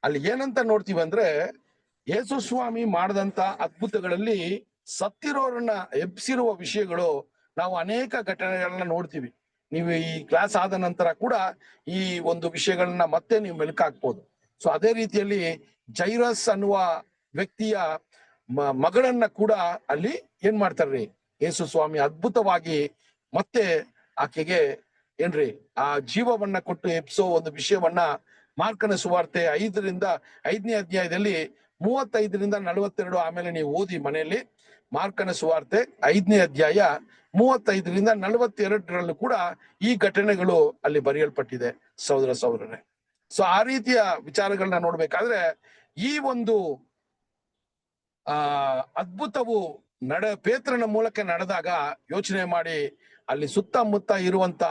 Speaker 2: ಅಲ್ಲಿ ಏನಂತ ನೋಡ್ತೀವಿ ಅಂದ್ರೆ, ಯೇಸು ಸ್ವಾಮಿ ಮಾಡಿದಂತ ಅದ್ಭುತಗಳಲ್ಲಿ ಸತ್ತಿರೋರನ್ನ ಎಬ್ಸಿರುವ ವಿಷಯಗಳು ನಾವು ಅನೇಕ ಘಟನೆಗಳನ್ನ ನೋಡ್ತೀವಿ. ನೀವು ಈ ಕ್ಲಾಸ್ ಆದ ನಂತರ ಕೂಡ ಈ ಒಂದು ವಿಷಯಗಳನ್ನ ಮತ್ತೆ ನೀವು ಮೆಲುಕಾಕ್ಬೋದು. ಸೊ ಅದೇ ರೀತಿಯಲ್ಲಿ ಜೈರಸ್ ಅನ್ನುವ ವ್ಯಕ್ತಿಯ ಮಗಳನ್ನ ಕೂಡ ಅಲ್ಲಿ ಏನ್ ಮಾಡ್ತಾರ್ರಿ, ಯೇಸು ಸ್ವಾಮಿ ಅದ್ಭುತವಾಗಿ ಮತ್ತೆ ಆಕೆಗೆ ಏನ್ರಿ ಆ ಜೀವವನ್ನ ಕೊಟ್ಟು ಎಬ್ಸೋ ಒಂದು ವಿಷಯವನ್ನ ಮಾರ್ಕನ ಸುವಾರ್ತೆ 5ನೇ ಅಧ್ಯಾಯದಲ್ಲಿ 35ರಿಂದ 42, ಆಮೇಲೆ ನೀವು ಓದಿ ಮನೆಯಲ್ಲಿ. ಮಾರ್ಕನ ಸುವಾರ್ತೆ 5ನೇ ಅಧ್ಯಾಯ 35ರಿಂದ 42ರಲ್ಲೂ ಕೂಡ ಈ ಘಟನೆಗಳು ಅಲ್ಲಿ ಬರೆಯಲ್ಪಟ್ಟಿದೆ ಸಹೋದರರೇ. ಸೊ ಆ ರೀತಿಯ ವಿಚಾರಗಳನ್ನ ನೋಡ್ಬೇಕಾದ್ರೆ ಈ ಒಂದು ಅದ್ಭುತವು ಪೇತ್ರನ ಮೂಲಕ ನಡೆದಾಗ ಯೋಚನೆ ಮಾಡಿ, ಅಲ್ಲಿ ಸುತ್ತಮುತ್ತ ಇರುವಂತ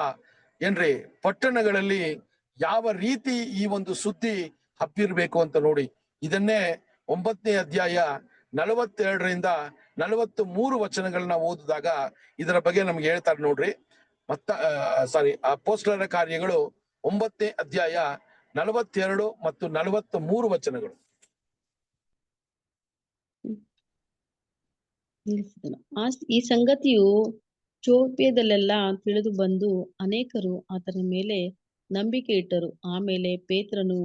Speaker 2: ಏನ್ರಿ ಪಟ್ಟಣಗಳಲ್ಲಿ ಯಾವ ರೀತಿ ಈ ಒಂದು ಸುದ್ದಿ ಹಬ್ಬಿರ್ಬೇಕು ಅಂತ ನೋಡಿ. ಇದನ್ನೇ 9ನೇ ಅಧ್ಯಾಯ 42ರಿಂದ 43 ವಚನಗಳನ್ನ ಓದಿದಾಗ ಇದರ ಬಗ್ಗೆ ನಮ್ಗೆ ಹೇಳ್ತಾರೆ ನೋಡ್ರಿ. ಅಪೊಸ್ತಲರ ಕಾರ್ಯಗಳು 9ನೇ ಅಧ್ಯಾಯ 42 ಮತ್ತು 43 ವಚನಗಳು.
Speaker 3: ಈ ಸಂಗತಿಯು ಚೋಪ್ಯದಲ್ಲೆಲ್ಲ ತಿಳಿದು ಬಂದು ಅನೇಕರು ಆತನ ಮೇಲೆ ನಂಬಿಕೆ ಇಟ್ಟರು. ಆಮೇಲೆ ಪೇತ್ರನು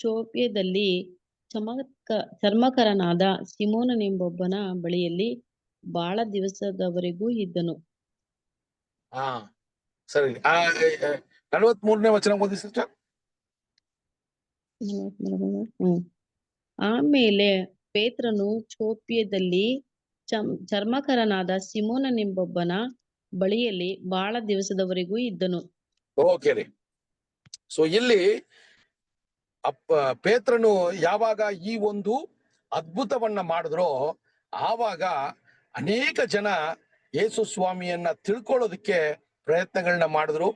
Speaker 3: ಚೋಪ್ಯದಲ್ಲಿ ಚರ್ಮಕರನಾದ ಸಿಮೋನನೆಂಬೊಬ್ಬನ ಬಳಿಯಲ್ಲಿ ಬಹಳ ದಿವಸದವರೆಗೂ ಇದ್ದನು.
Speaker 2: ಸರಿ, 43ನೇ ವಚನ ಓದಿ ಸಿಸ್ಟರ್.
Speaker 3: ಆಮೇಲೆ ಪೇತ್ರನು ಚೋಪ್ಯದಲ್ಲಿ ಚರ್ಮಕರನಾದ ಸಿಮೋನನೆಂಬೊಬ್ಬನ ಬಳಿಯಲ್ಲಿ ಬಹಳ ದಿವಸದವರೆಗೂ ಇದ್ದನು.
Speaker 2: ಓಕೆ ರೀ. ಸೊ ಇಲ್ಲಿ ಪೇತ್ರನು ಯಾವಾಗ ಈ ಒಂದು ಅದ್ಭುತವನ್ನ ಮಾಡಿದ್ರೋ ಆವಾಗ ಅನೇಕ ಜನ ಯೇಸು ಸ್ವಾಮಿಯನ್ನ ತಿಳ್ಕೊಳ್ಳೋದಕ್ಕೆ ಪ್ರಯತ್ನಗಳನ್ನ ಮಾಡಿದ್ರು.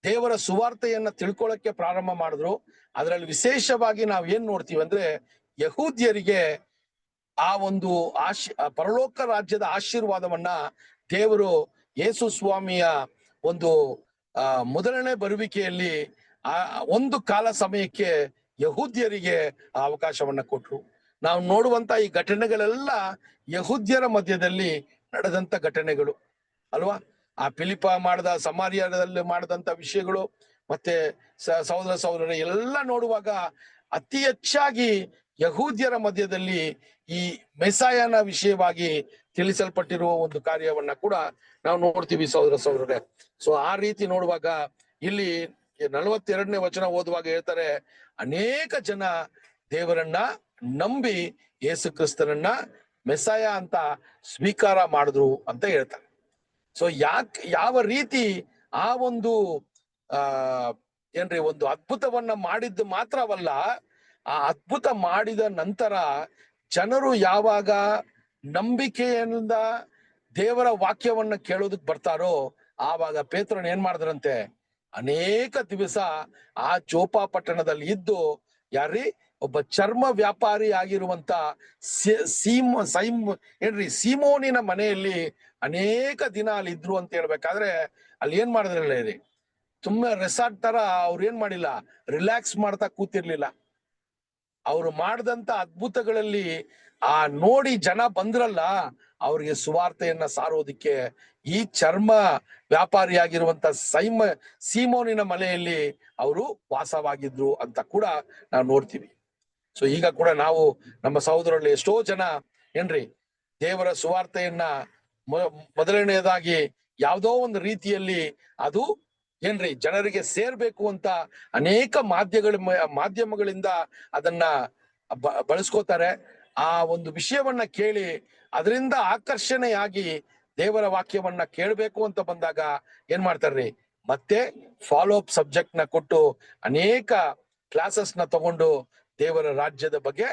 Speaker 2: ದೇವರ ಸುವಾರ್ತೆಯನ್ನ ತಿಳ್ಕೊಳ್ಳೋಕೆ ಪ್ರಾರಂಭ ಮಾಡಿದ್ರು. ಅದರಲ್ಲಿ ವಿಶೇಷವಾಗಿ ನಾವ್ ಏನ್ ನೋಡ್ತೀವಿ ಅಂದ್ರೆ, ಯಹೂದ್ಯರಿಗೆ ಆ ಒಂದು ಪರಲೋಕ ರಾಜ್ಯದ ಆಶೀರ್ವಾದವನ್ನ ದೇವರು ಯೇಸು ಸ್ವಾಮಿಯ ಒಂದು ಮೊದಲನೇ ಬರುವಿಕೆಯಲ್ಲಿ ಒಂದು ಕಾಲ ಸಮಯಕ್ಕೆ ಯಹೂದ್ಯರಿಗೆ ಆ ಅವಕಾಶವನ್ನ ಕೊಟ್ರು. ನಾವು ನೋಡುವಂತ ಈ ಘಟನೆಗಳೆಲ್ಲ ಯಹೂದ್ಯರ ಮಧ್ಯದಲ್ಲಿ ನಡೆದಂತ ಘಟನೆಗಳು ಅಲ್ವಾ. ಆ ಫಿಲಿಪ ಮಾಡಿದ ಸಮಾರ್ಯದಲ್ಲಿ ಮಾಡಿದಂತ ವಿಷಯಗಳು ಮತ್ತೆ ಸಹೋದರ ಎಲ್ಲ ನೋಡುವಾಗ ಅತಿ ಹೆಚ್ಚಾಗಿ ಯಹೂದ್ಯರ ಮಧ್ಯದಲ್ಲಿ ಈ ಮೆಸಾಯನ ವಿಷಯವಾಗಿ ತಿಳಿಸಲ್ಪಟ್ಟಿರುವ ಒಂದು ಕಾರ್ಯವನ್ನ ಕೂಡ ನಾವು ನೋಡ್ತೀವಿ ಸಹೋದರರೇ. ಸೊ ಆ ರೀತಿ ನೋಡುವಾಗ ಇಲ್ಲಿ 42ನೇ ವಚನ ಓದುವಾಗ ಹೇಳ್ತಾರೆ, ಅನೇಕ ಜನ ದೇವರನ್ನ ನಂಬಿ ಯೇಸು ಕ್ರಿಸ್ತನನ್ನ ಮೆಸಾಯ ಅಂತ ಸ್ವೀಕಾರ ಮಾಡಿದ್ರು ಅಂತ ಹೇಳ್ತಾರೆ. ಸೊ ಯಾವ ರೀತಿ ಆ ಒಂದು ಒಂದು ಅದ್ಭುತವನ್ನ ಮಾಡಿದ್ದು ಮಾತ್ರವಲ್ಲ, ಆ ಅದ್ಭುತ ಮಾಡಿದ ನಂತರ ಜನರು ಯಾವಾಗ ನಂಬಿಕೆಯಿಂದ ದೇವರ ವಾಕ್ಯವನ್ನ ಕೇಳೋದಕ್ ಬರ್ತಾರೋ ಆವಾಗ ಪೇತ್ರನ್ ಏನ್ ಮಾಡಿದ್ರಂತೆ, ಅನೇಕ ದಿವಸ ಆ ಜೋಪಾ ಪಟ್ಟಣದಲ್ಲಿ ಇದ್ದು ಒಬ್ಬ ಚರ್ಮ ವ್ಯಾಪಾರಿ ಆಗಿರುವಂತ ಸೀಮೋನಿನ ಮನೆಯಲ್ಲಿ ಅನೇಕ ದಿನ ಅಲ್ಲಿ ಇದ್ರು ಅಂತ ಹೇಳ್ಬೇಕಾದ್ರೆ ಅಲ್ಲಿ ಏನ್ ಮಾಡಿದ್ರಲ್ಲ ರೀ, ತುಂಬಾ ರೆಸಾರ್ಟ್ ತರ ಅವ್ರು ಏನ್ ಮಾಡಿಲ್ಲ, ರಿಲ್ಯಾಕ್ಸ್ ಮಾಡ್ತಾ ಕೂತಿರ್ಲಿಲ್ಲ. ಅವ್ರು ಮಾಡಿದಂತ ಅದ್ಭುತಗಳಲ್ಲಿ ನೋಡಿ ಜನ ಬಂದ್ರಲ್ಲ, ಅವ್ರಿಗೆ ಸುವಾರ್ತೆಯನ್ನ ಸಾರೋದಿಕ್ಕೆ ಈ ಚರ್ಮ ವ್ಯಾಪಾರಿಯಾಗಿರುವಂತ ಸೀಮೋನಿನ ಮನೆಯಲ್ಲಿ ಅವರು ವಾಸವಾಗಿದ್ರು ಅಂತ ಕೂಡ ನಾವು ನೋಡ್ತೀವಿ. ಸೊ ಈಗ ಕೂಡ ನಾವು ನಮ್ಮ ಸಹೋದರಲ್ಲಿ ಎಷ್ಟೋ ಜನ ದೇವರ ಸುವಾರ್ತೆಯನ್ನ ಮೊದಲನೆಯದಾಗಿ ಯಾವುದೋ ಒಂದು ರೀತಿಯಲ್ಲಿ ಅದು ಜನರಿಗೆ ಸೇರ್ಬೇಕು ಅಂತ ಅನೇಕ ಮಾಧ್ಯಮಗಳಿಂದ ಅದನ್ನ ಬಳಸ್ಕೋತಾರೆ. ಆ ಒಂದು ವಿಷಯವನ್ನ ಕೇಳಿ ಅದರಿಂದ ಆಕರ್ಷಣೆಯಾಗಿ ದೇವರ ವಾಕ್ಯವನ್ನ ಕೇಳಬೇಕು ಅಂತ ಬಂದಾಗ ಏನ್ ಮಾಡ್ತಾರ್ರಿ, ಮತ್ತೆ ಫಾಲೋ ಅಪ್ ಸಬ್ಜೆಕ್ಟ್ ನ ಕೊಟ್ಟು ಅನೇಕ ಕ್ಲಾಸಸ್ ನ ತಗೊಂಡು ದೇವರ ರಾಜ್ಯದ ಬಗ್ಗೆ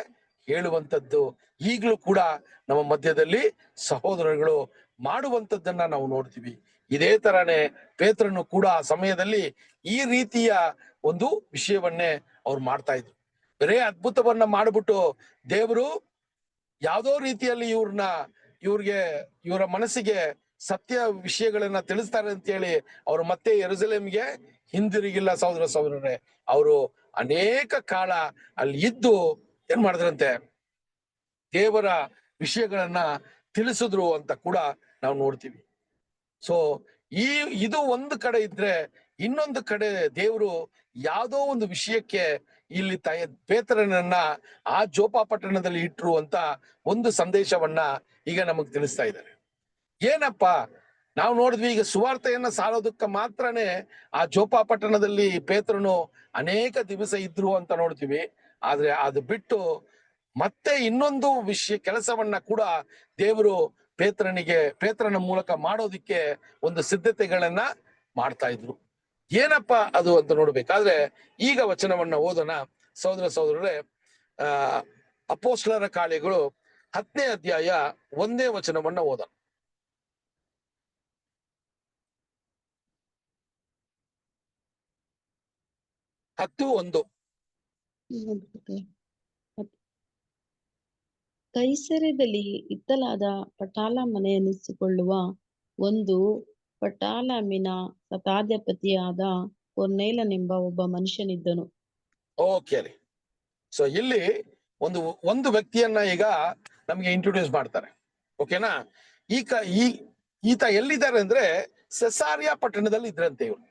Speaker 2: ಹೇಳುವಂತದ್ದು ಈಗಲೂ ಕೂಡ ನಮ್ಮ ಮಧ್ಯದಲ್ಲಿ ಸಹೋದರಗಳು ಮಾಡುವಂತದ್ದನ್ನ ನಾವು ನೋಡ್ತೀವಿ. ಇದೇ ತರಾನೇ ಪೇತ್ರನು ಕೂಡ ಆ ಸಮಯದಲ್ಲಿ ಈ ರೀತಿಯ ಒಂದು ವಿಷಯವನ್ನೇ ಅವ್ರು ಮಾಡ್ತಾ ಇದ್ರು. ಬರೇ ಅದ್ಭುತವನ್ನ ಮಾಡ್ಬಿಟ್ಟು ದೇವರು ಯಾವ್ದೋ ರೀತಿಯಲ್ಲಿ ಇವರ ಮನಸ್ಸಿಗೆ ಸತ್ಯ ವಿಷಯಗಳನ್ನ ತಿಳಿಸ್ತಾರೆ ಅಂತ ಹೇಳಿ ಅವ್ರು ಮತ್ತೆ ಯೆರೂಸಲೇಮಿಗೆ ಹಿಂದಿರುಗಿಲ್ಲ ಸಹೋದರರೇ. ಅವರು ಅನೇಕ ಕಾಲ ಅಲ್ಲಿ ಇದ್ದು ಏನ್ ಮಾಡಿದ್ರಂತೆ, ದೇವರ ವಿಷಯಗಳನ್ನ ತಿಳಿಸಿದ್ರು ಅಂತ ಕೂಡ ನಾವು ನೋಡ್ತೀವಿ. ಸೊ ಇದು ಒಂದು ಕಡೆ ಇದ್ರೆ, ಇನ್ನೊಂದು ಕಡೆ ದೇವರು ಯಾವುದೋ ಒಂದು ವಿಷಯಕ್ಕೆ ಇಲ್ಲಿ ಪೇತ್ರನನ್ನ ಆ ಜೋಪ ಪಟ್ಟಣದಲ್ಲಿ ಇಟ್ರು ಅಂತ ಒಂದು ಸಂದೇಶವನ್ನ ಈಗ ನಮಗ್ ತಿಳಿಸ್ತಾ ಇದ್ದಾರೆ. ಏನಪ್ಪಾ ನಾವು ನೋಡಿದ್ವಿ, ಈಗ ಸುವಾರ್ತೆಯನ್ನ ಸಾರೋದಕ್ಕೆ ಮಾತ್ರನೇ ಆ ಜೋಪ ಪಟ್ಟಣದಲ್ಲಿ ಪೇತ್ರನು ಅನೇಕ ದಿವಸ ಇದ್ರು ಅಂತ ನೋಡ್ತೀವಿ. ಆದ್ರೆ ಅದು ಬಿಟ್ಟು ಮತ್ತೆ ಇನ್ನೊಂದು ಕೆಲಸವನ್ನ ಕೂಡ ದೇವರು ಪೇತ್ರನ ಮೂಲಕ ಮಾಡೋದಿಕ್ಕೆ ಒಂದು ಸಿದ್ಧತೆಗಳನ್ನ ಮಾಡ್ತಾ ಇದ್ರು. ಏನಪ್ಪಾ ಅದು ಅಂತ ನೋಡ್ಬೇಕಾದ್ರೆ ಈಗ ವಚನವನ್ನ ಓದೋಣ ಸಹೋದರರೇ. ಅಪೊಸ್ತಲರ ಕಾರ್ಯಗಳು 10ನೇ ಅಧ್ಯಾಯ 1ನೇ ವಚನವನ್ನ ಓದೋಣ.
Speaker 3: ಕೈಸರದಲ್ಲಿ ಇತ್ತಲಾದ ಪಟಾಲ ಮನೆಯೆನಿಸಿಕೊಳ್ಳುವ ಒಂದು ಪಟಾಲಮಿನ ಶತಾಧಿಪತಿಯಾದ ಕೊರ್ನೇಲನೆಂಬ ಒಬ್ಬ ಮನುಷ್ಯನಿದ್ದನು.
Speaker 2: ಓಕೆ ರೀ. ಸೊ ಇಲ್ಲಿ ಒಂದು ವ್ಯಕ್ತಿಯನ್ನ ಈಗ ನಮ್ಗೆ ಇಂಟ್ರೊಡ್ಯೂಸ್ ಮಾಡ್ತಾರೆ. ಓಕೆನಾ? ಈತ ಎಲ್ಲಿದ್ದಾರೆ ಅಂದ್ರೆ ಸೆಸಾರಿಯಾ ಪಟ್ಟಣದಲ್ಲಿ ಇದ್ರಂತೆ ಇವ್ರು.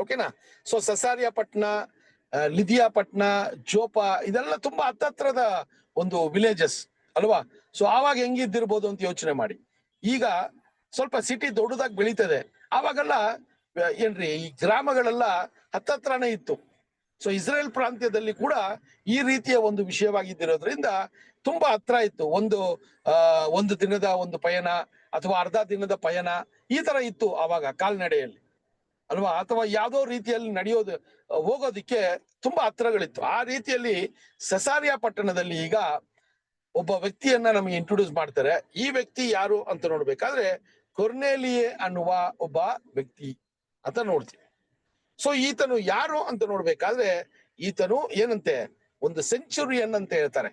Speaker 2: ಓಕೆನಾ? ಸೊ ಸೆಸಾರಿಯಾ ಪಟ್ಟಣ, ಲಿದಿಯಾ ಪಟ್ಟಣ, ಜೋಪ ಇದೆಲ್ಲ ತುಂಬಾ ಹತ್ತತ್ರದ ಒಂದು ವಿಲೇಜಸ್ ಅಲ್ವಾ? ಸೊ ಆವಾಗ ಹೆಂಗಿದ್ದಿರ್ಬೋದು ಅಂತ ಯೋಚನೆ ಮಾಡಿ. ಈಗ ಸ್ವಲ್ಪ ಸಿಟಿ ದೊಡ್ಡದಾಗಿ ಬೆಳೀತದೆ. ಆವಾಗೆಲ್ಲ ಏನ್ರಿ ಈ ಗ್ರಾಮಗಳೆಲ್ಲ ಹತ್ತತ್ರನೇ ಇತ್ತು. ಸೊ ಇಸ್ರೇಲ್ ಪ್ರಾಂತ್ಯದಲ್ಲಿ ಕೂಡ ಈ ರೀತಿಯ ಒಂದು ವಿಷಯವಾಗಿದ್ದಿರೋದ್ರಿಂದ ತುಂಬಾ ಹತ್ರ ಇತ್ತು. ಒಂದು ದಿನದ ಒಂದು ಪಯಣ ಅಥವಾ ಅರ್ಧ ದಿನದ ಪಯಣ ಈ ತರ ಇತ್ತು ಆವಾಗ ಕಾಲ್ನಡೆಯಲ್ಲಿ ಅಲ್ವಾ, ಅಥವಾ ಯಾವ್ದೋ ರೀತಿಯಲ್ಲಿ ಹೋಗೋದಿಕ್ಕೆ ತುಂಬಾ ಹತ್ರಗಳಿತ್ತು. ಆ ರೀತಿಯಲ್ಲಿ ಸೆಸಾರಿಯಾ ಪಟ್ಟಣದಲ್ಲಿ ಈಗ ಒಬ್ಬ ವ್ಯಕ್ತಿಯನ್ನ ನಮಗೆ ಇಂಟ್ರೊಡ್ಯೂಸ್ ಮಾಡ್ತಾರೆ. ಈ ವ್ಯಕ್ತಿ ಯಾರು ಅಂತ ನೋಡ್ಬೇಕಾದ್ರೆ ಕೊರ್ನೇಲಿಯೆ ಅನ್ನುವ ಒಬ್ಬ ವ್ಯಕ್ತಿ ಅಂತ ನೋಡ್ತೀವಿ. ಸೊ ಈತನು ಯಾರು ಅಂತ ನೋಡ್ಬೇಕಾದ್ರೆ ಈತನು ಏನಂತೆ, ಒಂದು ಸೆಂಚುರಿಯನ್ ಅಂತ ಹೇಳ್ತಾರೆ.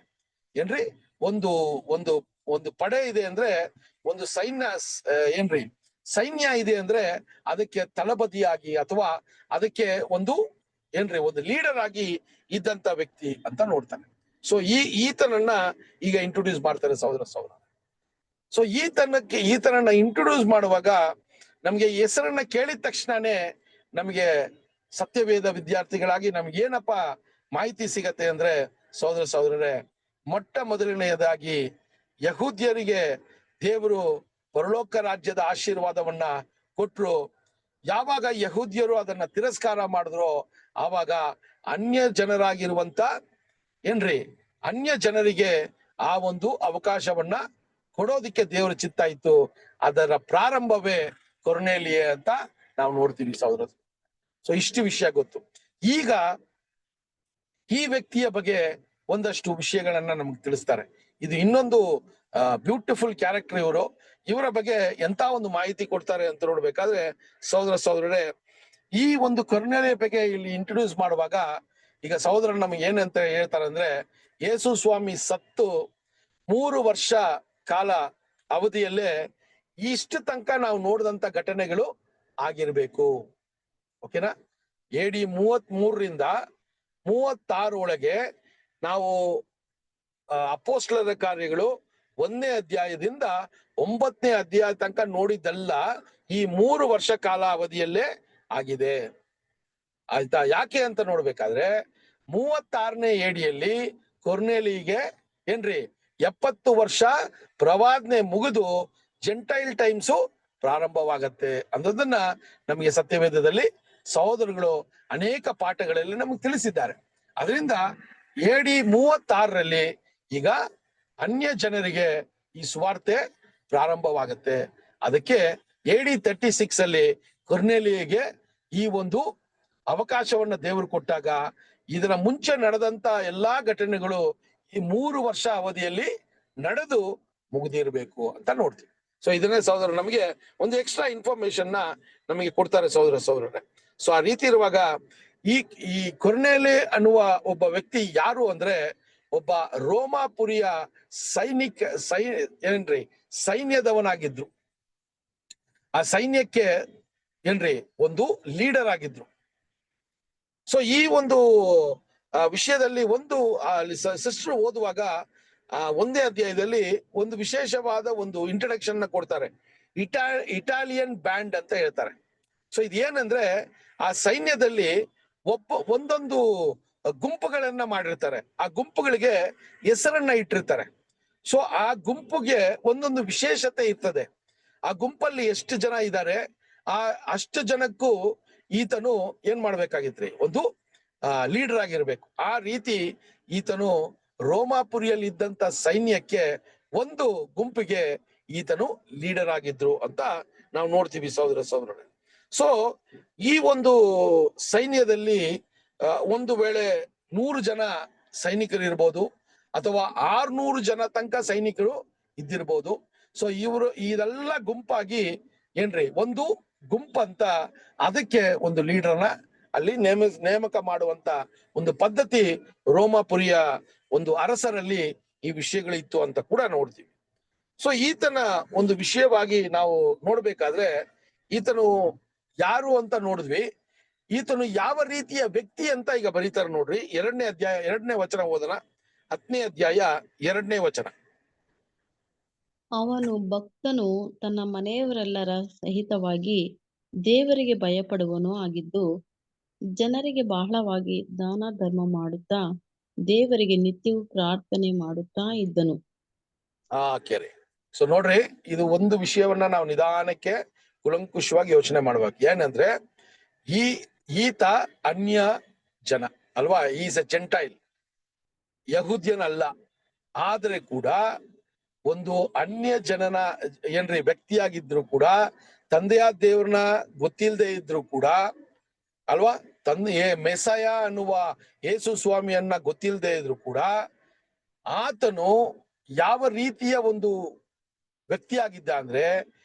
Speaker 2: ಏನ್ರಿ, ಒಂದು ಪಡೆ ಇದೆ ಅಂದ್ರೆ, ಒಂದು ಸೈನ್ಯ ಇದೆ ಅಂದ್ರೆ ಅದಕ್ಕೆ ತಳಬದಿಯಾಗಿ ಅಥವಾ ಅದಕ್ಕೆ ಒಂದು ಲೀಡರ್ ಆಗಿ ಇದ್ದಂತ ವ್ಯಕ್ತಿ ಅಂತ ನೋಡ್ತಾನೆ. ಸೊ ಈತನನ್ನ ಈಗ ಇಂಟ್ರೊಡ್ಯೂಸ್ ಮಾಡ್ತಾರೆ ಸಹೋದರ. ಸೊ ಈತನನ್ನ ಇಂಟ್ರೊಡ್ಯೂಸ್ ಮಾಡುವಾಗ ನಮ್ಗೆ ಹೆಸರನ್ನ ಕೇಳಿದ ತಕ್ಷಣನೇ ನಮ್ಗೆ ಸತ್ಯವೇದ ವಿದ್ಯಾರ್ಥಿಗಳಾಗಿ ನಮ್ಗೆ ಏನಪ್ಪ ಮಾಹಿತಿ ಸಿಗತ್ತೆ ಅಂದ್ರೆ ಸಹೋದರರೇ, ಮೊಟ್ಟ ಮೊದಲನೆಯದಾಗಿ ಯಹೂದ್ಯರಿಗೆ ದೇವರು ಪರಲೋಕ ರಾಜ್ಯದ ಆಶೀರ್ವಾದವನ್ನ ಕೊಟ್ರು. ಯಾವಾಗ ಯಹೂದ್ಯರು ಅದನ್ನ ತಿರಸ್ಕಾರ ಮಾಡಿದ್ರು ಆವಾಗ ಅನ್ಯ ಜನರಿಗೆ ಆ ಒಂದು ಅವಕಾಶವನ್ನ ಕೊಡೋದಿಕ್ಕೆ ದೇವರ ಚಿತ್ತ ಇತ್ತು. ಅದರ ಪ್ರಾರಂಭವೇ ಕೊರ್ನೇಲಿಯೆ ಅಂತ ನಾವು ನೋಡ್ತೀವಿ ಸಹೋದರ. ಸೊ ಇಷ್ಟು ವಿಷಯ ಗೊತ್ತು. ಈಗ ಈ ವ್ಯಕ್ತಿಯ ಬಗ್ಗೆ ಒಂದಷ್ಟು ವಿಷಯಗಳನ್ನ ನಮ್ಗೆ ತಿಳಿಸ್ತಾರೆ. ಇದು ಇನ್ನೊಂದು ಬ್ಯೂಟಿಫುಲ್ ಕ್ಯಾರೆಕ್ಟರ್. ಇವರ ಬಗ್ಗೆ ಎಂತ ಒಂದು ಮಾಹಿತಿ ಕೊಡ್ತಾರೆ ಅಂತ ನೋಡ್ಬೇಕಾದ್ರೆ ಸಹೋದರರೇ, ಈ ಒಂದು ಕೊರ್ನೇಲಿಯ ಬಗ್ಗೆ ಇಲ್ಲಿ ಇಂಟ್ರೊಡ್ಯೂಸ್ ಮಾಡುವಾಗ ಈಗ ಸಹೋದರ ನಮ್ಗೆ ಏನಂತ ಹೇಳ್ತಾರೆ ಅಂದ್ರೆ, ಯೇಸು ಸ್ವಾಮಿ ಸತ್ತು 3 ವರ್ಷ ಕಾಲ ಅವಧಿಯಲ್ಲೇ ಇಷ್ಟು ತನಕ ನಾವು ನೋಡಿದಂತ ಘಟನೆಗಳು ಆಗಿರ್ಬೇಕು. ಓಕೆನಾ? AD 33ರಿಂದ 36 ಒಳಗೆ ನಾವು ಅಪೊಸ್ತಲರ ಕಾರ್ಯಗಳು 1ನೇ ಅಧ್ಯಾಯದಿಂದ 9ನೇ ಅಧ್ಯಾಯ ತನಕ ನೋಡಿದ್ದೆಲ್ಲ ಈ 3 ವರ್ಷ ಕಾಲ ಅವಧಿಯಲ್ಲೇ ಆಗಿದೆ. ಆಯ್ತಾ? ಯಾಕೆ ಅಂತ ನೋಡ್ಬೇಕಾದ್ರೆ 36ನೇ ADಯಲ್ಲಿ ಕೊರ್ನೇಲಿಗೆ 70 ವರ್ಷ ಪ್ರವಾದನೆ ಮುಗಿದು ಜೆಂಟೈಲ್ ಟೈಮ್ಸು ಪ್ರಾರಂಭವಾಗತ್ತೆ ಅನ್ನೋದನ್ನ ನಮಗೆ ಸತ್ಯವೇದದಲ್ಲಿ ಸಹೋದರಗಳು ಅನೇಕ ಪಾಠಗಳಲ್ಲಿ ನಮಗೆ ತಿಳಿಸಿದ್ದಾರೆ. ಅದರಿಂದ AD 36ರಲ್ಲಿ ಈಗ ಅನ್ಯ ಜನರಿಗೆ ಈ ಸುವಾರ್ತೆ ಪ್ರಾರಂಭವಾಗತ್ತೆ. ಅದಕ್ಕೆ AD 36 ಅಲ್ಲಿ ಕೊರ್ನೇಲಿಯಗೆ ಈ ಒಂದು ಅವಕಾಶವನ್ನ ದೇವರು ಕೊಟ್ಟಾಗ ಇದರ ಮುಂಚೆ ನಡೆದಂತ ಎಲ್ಲಾ ಘಟನೆಗಳು ಈ 3 ವರ್ಷ ಅವಧಿಯಲ್ಲಿ ನಡೆದು ಮುಗಿದಿರಬೇಕು ಅಂತ ನೋಡ್ತೀವಿ. ಸೊ ಇದನ್ನೇ ಸಹೋದರ ನಮಗೆ ಒಂದು ಎಕ್ಸ್ಟ್ರಾ ಇನ್ಫಾರ್ಮೇಶನ್ ನ ನಮಗೆ ಕೊಡ್ತಾರೆ ಸಹೋದರರೇ. ಸೊ ಆ ರೀತಿ ಇರುವಾಗ ಈ ಕೊರ್ನೇಲಿ ಅನ್ನುವ ಒಬ್ಬ ವ್ಯಕ್ತಿ ಯಾರು ಅಂದ್ರೆ ಒಬ್ಬ ರೋಮಾಪುರಿಯ ಸೈನ್ಯದವನಾಗಿದ್ರು. ಆ ಸೈನ್ಯಕ್ಕೆ ಒಂದು ಲೀಡರ್ ಆಗಿದ್ರು. ಸೊ ಈ ಒಂದು ವಿಷಯದಲ್ಲಿ ಒಂದು ಸಿಸ್ಟರ್ ಓದುವಾಗ ಒಂದೇ ಅಧ್ಯಾಯದಲ್ಲಿ ಒಂದು ವಿಶೇಷವಾದ ಒಂದು ಇಂಟ್ರಡಕ್ಷನ್ ನ ಕೊಡ್ತಾರೆ. ಇಟಾಲಿಯನ್ ಬ್ಯಾಂಡ್ ಅಂತ ಹೇಳ್ತಾರೆ. ಸೊ ಇದೇನಂದ್ರೆ ಆ ಸೈನ್ಯದಲ್ಲಿ ಒಂದೊಂದು ಗುಂಪುಗಳನ್ನ ಮಾಡಿರ್ತಾರೆ. ಆ ಗುಂಪುಗಳಿಗೆ ಹೆಸರನ್ನ ಇಟ್ಟಿರ್ತಾರೆ. ಸೊ ಆ ಗುಂಪುಗೆ ಒಂದೊಂದು ವಿಶೇಷತೆ ಇರ್ತದೆ. ಆ ಗುಂಪಲ್ಲಿ ಎಷ್ಟು ಜನ ಇದ್ದಾರೆ ಅಷ್ಟು ಜನಕ್ಕೂ ಈತನು ಏನ್ ಮಾಡ್ಬೇಕಾಗಿತ್ರಿ, ಒಂದು ಲೀಡರ್ ಆಗಿರ್ಬೇಕು. ಆ ರೀತಿ ಈತನು ರೋಮಾಪುರಿಯಲ್ಲಿ ಇದ್ದಂತ ಸೈನ್ಯಕ್ಕೆ ಒಂದು ಗುಂಪಿಗೆ ಈತನು ಲೀಡರ್ ಆಗಿದ್ರು ಅಂತ ನಾವು ನೋಡ್ತೀವಿ ಸಹೋದರರೇ. ಸೊ ಈ ಒಂದು ಸೈನ್ಯದಲ್ಲಿ ಒಂದು ವೇಳೆ 100 ಜನ ಸೈನಿಕರು ಇರ್ಬೋದು ಅಥವಾ 600 ಜನ ತನಕ ಸೈನಿಕರು ಇದ್ದಿರ್ಬೋದು. ಸೊ ಇದೆಲ್ಲ ಗುಂಪಾಗಿ ಒಂದು ಗುಂಪಂತ ಅದಕ್ಕೆ ಒಂದು ಲೀಡರ್ನ ಅಲ್ಲಿ ನೇಮಕ ಮಾಡುವಂತ ಒಂದು ಪದ್ಧತಿ ರೋಮಾಪುರಿಯ ಒಂದು ಅರಸರಲ್ಲಿ ಈ ವಿಷಯಗಳಿತ್ತು ಅಂತ ಕೂಡ ನೋಡ್ತೀವಿ. ಸೊ ಈತನ ಒಂದು ವಿಷಯವಾಗಿ ನಾವು ನೋಡ್ಬೇಕಾದ್ರೆ ಈತನು ಯಾರು ಅಂತ ನೋಡಿದ್ವಿ. ಈತನು ಯಾವ ರೀತಿಯ ವ್ಯಕ್ತಿ ಅಂತ ಈಗ ಬರೀತಾರೆ ನೋಡ್ರಿ. 2ನೇ ಅಧ್ಯಾಯ 2ನೇ ವಚನ ಓದನ. 10ನೇ ಅಧ್ಯಾಯ 2ನೇ ವಚನ.
Speaker 3: ಅವನು ಭಕ್ತನು ತನ್ನ ಮನೆಯವರೆಲ್ಲರ ಸಹಿತವಾಗಿ ದೇವರಿಗೆ ಭಯಪಡುವನು ಆಗಿದ್ದು ಜನರಿಗೆ ಬಹಳವಾಗಿ ದಾನ ಧರ್ಮ ಮಾಡುತ್ತಾ ದೇವರಿಗೆ ನಿತ್ಯವೂ ಪ್ರಾರ್ಥನೆ ಮಾಡುತ್ತಾ ಇದ್ದನು.
Speaker 2: ಕೆರೆ. ಸೊ ನೋಡ್ರಿ, ಇದು ಒಂದು ವಿಷಯವನ್ನ ನಾವು ನಿಧಾನಕ್ಕೆ ಕುಲಂಕುಷವಾಗಿ ಯೋಚನೆ ಮಾಡ್ಬೇಕು. ಏನಂದ್ರೆ ಈತ ಅನ್ಯ ಜನ ಅಲ್ವಾ, ಈಸ್ ಎ ಜೆಂಟೈಲ್, ಯಹೂದ್ಯನಲ್ಲ. ಆದ್ರೆ ಕೂಡ ಒಂದು ಅನ್ಯ ಜನನ ವ್ಯಕ್ತಿಯಾಗಿದ್ರು ಕೂಡ, ತಂದೆಯಾದ ದೇವ್ರನ್ನ ಗೊತ್ತಿಲ್ಲದೆ ಇದ್ರು ಕೂಡ ಅಲ್ವಾ, ಮೆಸಾಯ ಅನ್ನುವ ಯೇಸು ಸ್ವಾಮಿಯನ್ನ ಗೊತ್ತಿಲ್ಲದೆ ಇದ್ರು ಕೂಡ ಆತನು ಯಾವ ರೀತಿಯ ಒಂದು ವ್ಯಕ್ತಿಯಾಗಿದ್ದ ಅಂದ್ರೆ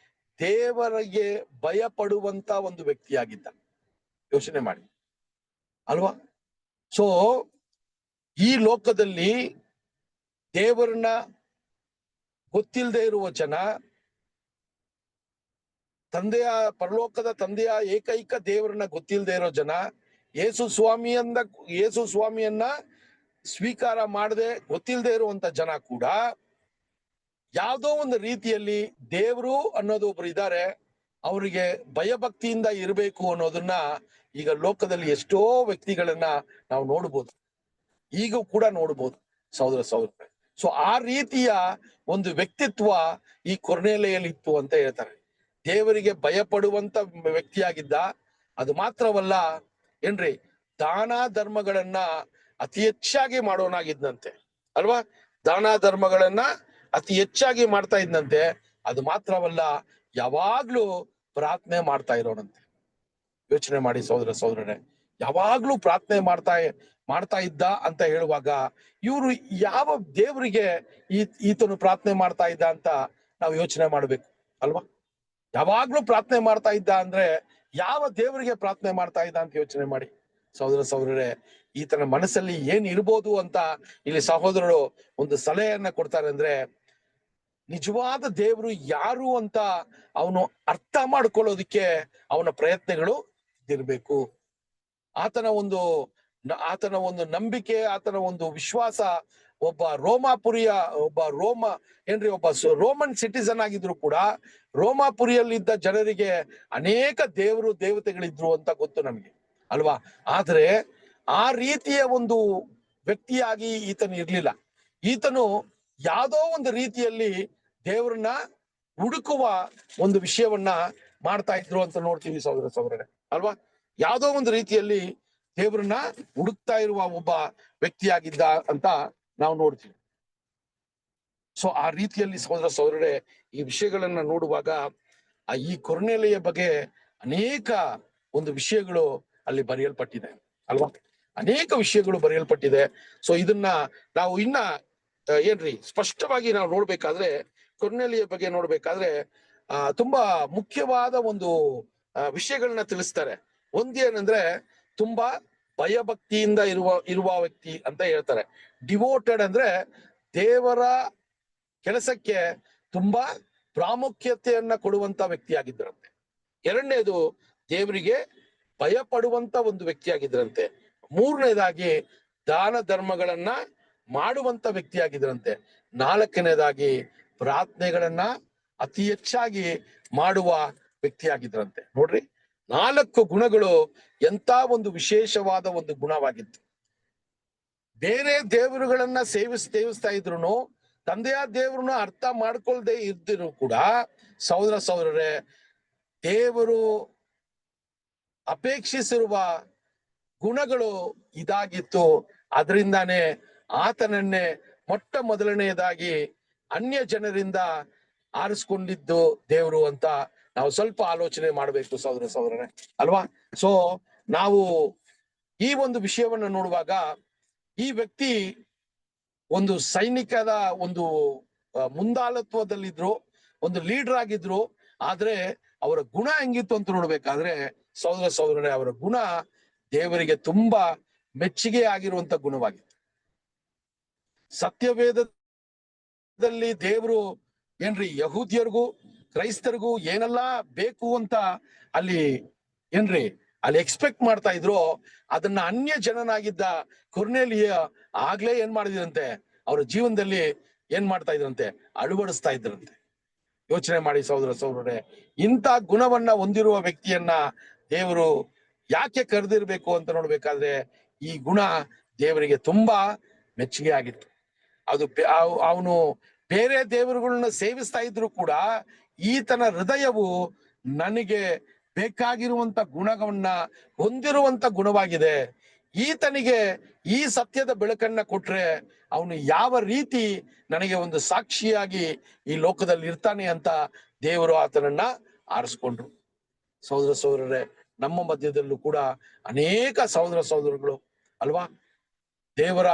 Speaker 2: ದೇವರಿಗೆ ಭಯಪಡುವಂತ ಒಂದು ವ್ಯಕ್ತಿಯಾಗಿದ್ದ. ಯೋಚನೆ ಮಾಡಿ ಅಲ್ವಾ. ಸೊ ಈ ಲೋಕದಲ್ಲಿ ದೇವರನ್ನ ಗೊತ್ತಿಲ್ಲದೆ ಇರುವ ಜನ, ಪರಲೋಕದ ತಂದೆಯ ಏಕೈಕ ದೇವರನ್ನ ಗೊತ್ತಿಲ್ಲದೆ ಇರೋ ಜನ, ಯೇಸು ಸ್ವಾಮಿಯನ್ನ ಸ್ವೀಕಾರ ಮಾಡದೆ ಗೊತ್ತಿಲ್ಲದೆ ಇರುವಂತ ಜನ ಕೂಡ ಯಾವುದೋ ಒಂದು ರೀತಿಯಲ್ಲಿ ದೇವರು ಅನ್ನೋದು ಒಬ್ರು ಇದ್ದಾರೆ, ಅವರಿಗೆ ಭಯಭಕ್ತಿಯಿಂದ ಇರಬೇಕು ಅನ್ನೋದನ್ನ ಈಗ ಲೋಕದಲ್ಲಿ ಎಷ್ಟೋ ವ್ಯಕ್ತಿಗಳನ್ನ ನಾವು ನೋಡ್ಬೋದು, ಈಗ ಕೂಡ ನೋಡ್ಬೋದು ಸಹೋದರ. ಸೊ ಆ ರೀತಿಯ ಒಂದು ವ್ಯಕ್ತಿತ್ವ ಈ ಕೊರ್ನೇಲಿಯಲ್ಲಿ ಇತ್ತು ಅಂತ ಹೇಳ್ತಾರೆ. ದೇವರಿಗೆ ಭಯಪಡುವಂತ ವ್ಯಕ್ತಿಯಾಗಿದ್ದ. ಅದು ಮಾತ್ರವಲ್ಲ ದಾನ ಧರ್ಮಗಳನ್ನ ಅತಿ ಹೆಚ್ಚಾಗಿ ಮಾಡೋನಾಗಿದ್ದಂತೆ ಅಲ್ವಾ. ದಾನ ಧರ್ಮಗಳನ್ನ ಅತಿ ಹೆಚ್ಚಾಗಿ ಮಾಡ್ತಾ ಇದ್ದಂತೆ. ಅದು ಮಾತ್ರವಲ್ಲ, ಯಾವಾಗ್ಲೂ ಪ್ರಾರ್ಥನೆ ಮಾಡ್ತಾ ಇರೋಣಂತೆ. ಯೋಚನೆ ಮಾಡಿ ಸಹೋದರರೇ, ಯಾವಾಗ್ಲೂ ಪ್ರಾರ್ಥನೆ ಮಾಡ್ತಾ ಇದ್ದ ಅಂತ ಹೇಳುವಾಗ ಇವರು ಯಾವ ದೇವರಿಗೆ ಈತನು ಪ್ರಾರ್ಥನೆ ಮಾಡ್ತಾ ಇದ್ದ ಅಂತ ನಾವು ಯೋಚನೆ ಮಾಡ್ಬೇಕು ಅಲ್ವಾ. ಯಾವಾಗ್ಲೂ ಪ್ರಾರ್ಥನೆ ಮಾಡ್ತಾ ಇದ್ದ ಅಂದ್ರೆ ಯಾವ ದೇವರಿಗೆ ಪ್ರಾರ್ಥನೆ ಮಾಡ್ತಾ ಇದ್ದ ಅಂತ ಯೋಚನೆ ಮಾಡಿ ಸಹೋದರರೇ. ಈತನ ಮನಸ್ಸಲ್ಲಿ ಏನ್ ಇರ್ಬೋದು ಅಂತ ಇಲ್ಲಿ ಸಹೋದರರು ಒಂದು ಸಲಹೆಯನ್ನ ಕೊಡ್ತಾರೆ. ಅಂದ್ರೆ ನಿಜವಾದ ದೇವರು ಯಾರು ಅಂತ ಅವನು ಅರ್ಥ ಮಾಡ್ಕೊಳ್ಳೋದಿಕ್ಕೆ ಅವನ ಪ್ರಯತ್ನಗಳು ಇರ್ಬೇಕು. ಆತನ ಒಂದು ನಂಬಿಕೆ, ಆತನ ಒಂದು ವಿಶ್ವಾಸ, ಒಬ್ಬ ರೋಮನ್ ಸಿಟಿಸನ್ ಆಗಿದ್ರು ಕೂಡ ರೋಮಾಪುರಿಯಲ್ಲಿದ್ದ ಜನರಿಗೆ ಅನೇಕ ದೇವತೆಗಳಿದ್ರು ಅಂತ ಗೊತ್ತು ನಮ್ಗೆ ಅಲ್ವಾ. ಆದ್ರೆ ಆ ರೀತಿಯ ಒಂದು ವ್ಯಕ್ತಿಯಾಗಿ ಈತನು ಇರ್ಲಿಲ್ಲ. ಈತನು ಯಾವುದೋ ಒಂದು ರೀತಿಯಲ್ಲಿ ದೇವರನ್ನ ಹುಡುಕುವ ಒಂದು ವಿಷಯವನ್ನ ಮಾಡ್ತಾ ಇದ್ರು ಅಂತ ನೋಡ್ತೀವಿ ಸಹೋದರರೇ ಅಲ್ವಾ. ಯಾವುದೋ ಒಂದು ರೀತಿಯಲ್ಲಿ ದೇವರನ್ನ ಹುಡುಕ್ತಾ ಇರುವ ಒಬ್ಬ ವ್ಯಕ್ತಿಯಾಗಿದ್ದ ಅಂತ ನಾವು ನೋಡ್ತೀವಿ. ಸೊ ಆ ರೀತಿಯಲ್ಲಿ ಸಹೋದರರೇ ಈ ವಿಷಯಗಳನ್ನ ನೋಡುವಾಗ ಈ ಕೊರ್ನೇಲಿಯ ಬಗ್ಗೆ ಅನೇಕ ಒಂದು ವಿಷಯಗಳು ಅಲ್ಲಿ ಬರೆಯಲ್ಪಟ್ಟಿದೆ ಅಲ್ವಾ, ಅನೇಕ ವಿಷಯಗಳು ಬರೆಯಲ್ಪಟ್ಟಿದೆ. ಸೊ ಇದನ್ನ ನಾವು ಇನ್ನ ಏನ್ರಿ ಸ್ಪಷ್ಟವಾಗಿ ನಾವು ನೋಡ್ಬೇಕಾದ್ರೆ, ಕೊರ್ನೇಲಿಯ ಬಗ್ಗೆ ನೋಡ್ಬೇಕಾದ್ರೆ ತುಂಬಾ ಮುಖ್ಯವಾದ ಒಂದು ವಿಷಯಗಳನ್ನ ತಿಳಿಸ್ತಾರೆ. ಒಂದೇನಂದ್ರೆ ತುಂಬಾ ಭಯಭಕ್ತಿಯಿಂದ ಇರುವ ವ್ಯಕ್ತಿ ಅಂತ ಹೇಳ್ತಾರೆ. ಡಿವೋಟೆಡ್ ಅಂದ್ರೆ ದೇವರ ಕೆಲಸಕ್ಕೆ ತುಂಬಾ ಪ್ರಾಮುಖ್ಯತೆಯನ್ನ ಕೊಡುವಂತ ವ್ಯಕ್ತಿಯಾಗಿದ್ದರಂತೆ. ಎರಡನೇದು ದೇವರಿಗೆ ಭಯ ಪಡುವಂತ ಒಂದು ವ್ಯಕ್ತಿಯಾಗಿದ್ರಂತೆ. ಮೂರನೇದಾಗಿ ದಾನ ಧರ್ಮಗಳನ್ನ ಮಾಡುವಂತ ವ್ಯಕ್ತಿಯಾಗಿದ್ರಂತೆ. ನಾಲ್ಕನೇದಾಗಿ ಪ್ರಾರ್ಥನೆಗಳನ್ನ ಅತಿ ಹೆಚ್ಚಾಗಿ ಮಾಡುವ ವ್ಯಕ್ತಿಯಾಗಿದ್ರಂತೆ. ನೋಡ್ರಿ, 4 ಗುಣಗಳು ಎಂತ ಒಂದು ವಿಶೇಷವಾದ ಒಂದು ಗುಣವಾಗಿತ್ತು. ಬೇರೆ ದೇವರುಗಳನ್ನ ಸೇವಿಸ್ತಾ ಇದ್ರು, ತಂದೆಯ ದೇವರನ್ನ ಅರ್ಥ ಮಾಡ್ಕೊಳ್ದೆ ಇದ್ದಿರು ಕೂಡ ಸಹೋದರರೇ, ದೇವರು ಅಪೇಕ್ಷಿಸಿರುವ ಗುಣಗಳು ಇದಾಗಿತ್ತು. ಅದರಿಂದಾನೇ ಆತನನ್ನೇ ಮೊಟ್ಟ ಮೊದಲನೆಯದಾಗಿ ಅನ್ಯ ಜನರಿಂದ ಆರಿಸ್ಕೊಂಡಿದ್ದು ದೇವರು ಅಂತ ನಾವು ಸ್ವಲ್ಪ ಆಲೋಚನೆ ಮಾಡಬೇಕು ಸಹೋದರರೇ ಅಲ್ವಾ. ಸೊ ನಾವು ಈ ಒಂದು ವಿಷಯವನ್ನ ನೋಡುವಾಗ, ಈ ವ್ಯಕ್ತಿ ಒಂದು ಸೈನಿಕದ ಒಂದು ಮುಂದಾಳತ್ವದಲ್ಲಿದ್ರು, ಒಂದು ಲೀಡರ್ ಆಗಿದ್ರು. ಆದ್ರೆ ಅವರ ಗುಣ ಹೆಂಗಿತ್ತು ಅಂತ ನೋಡ್ಬೇಕಾದ್ರೆ ಸಹೋದರರೇ, ಅವರ ಗುಣ ದೇವರಿಗೆ ತುಂಬಾ ಮೆಚ್ಚುಗೆ ಆಗಿರುವಂತ ಗುಣವಾಗಿತ್ತು. ಸತ್ಯವೇದದಲ್ಲಿ ದೇವರು ಏನ್ರಿ ಯಹೂದ್ಯರಿಗೂ ಕ್ರೈಸ್ತರಿಗೂ ಏನೆಲ್ಲ ಬೇಕು ಅಂತ ಅಲ್ಲಿ ಎಕ್ಸ್ಪೆಕ್ಟ್ ಮಾಡ್ತಾ ಇದ್ರು, ಅದನ್ನ ಅನ್ಯ ಜನನಾಗಿದ್ದ ಕೊರ್ನೇಲಿಯ ಆಗ್ಲೇ ಏನ್ ಮಾಡಿದ್ರಂತೆ, ಅವರ ಜೀವನದಲ್ಲಿ ಏನ್ ಮಾಡ್ತಾ ಇದ್ರಂತೆ, ಅಳವಡಿಸ್ತಾ ಇದ್ರಂತೆ. ಯೋಚನೆ ಮಾಡಿ ಸಹೋದರರೇ, ಇಂಥ ಗುಣವನ್ನ ಹೊಂದಿರುವ ವ್ಯಕ್ತಿಯನ್ನ ದೇವರು ಯಾಕೆ ಕರೆದಿರ್ಬೇಕು ಅಂತ ನೋಡ್ಬೇಕಾದ್ರೆ, ಈ ಗುಣ ದೇವರಿಗೆ ತುಂಬಾ ಮೆಚ್ಚುಗೆ ಆಗಿತ್ತು. ಅವನು ಬೇರೆ ದೇವರುಗಳನ್ನ ಸೇವಿಸ್ತಾ ಇದ್ರು ಕೂಡ ಈತನ ಹೃದಯವು ನನಗೆ ಬೇಕಾಗಿರುವಂತ ಗುಣವನ್ನ ಹೊಂದಿರುವಂತ ಗುಣವಾಗಿದೆ. ಈತನಿಗೆ ಈ ಸತ್ಯದ ಬೆಳಕನ್ನ ಕೊಟ್ರೆ ಅವನು ಯಾವ ರೀತಿ ನನಗೆ ಒಂದು ಸಾಕ್ಷಿಯಾಗಿ ಈ ಲೋಕದಲ್ಲಿ ಇರ್ತಾನೆ ಅಂತ ದೇವರು ಆತನನ್ನ ಆರಿಸ್ಕೊಂಡ್ರು. ಸಹೋದರರೇ, ನಮ್ಮ ಮಧ್ಯದಲ್ಲೂ ಕೂಡ ಅನೇಕ ಸಹೋದರಗಳು ಅಲ್ವಾ, ದೇವರ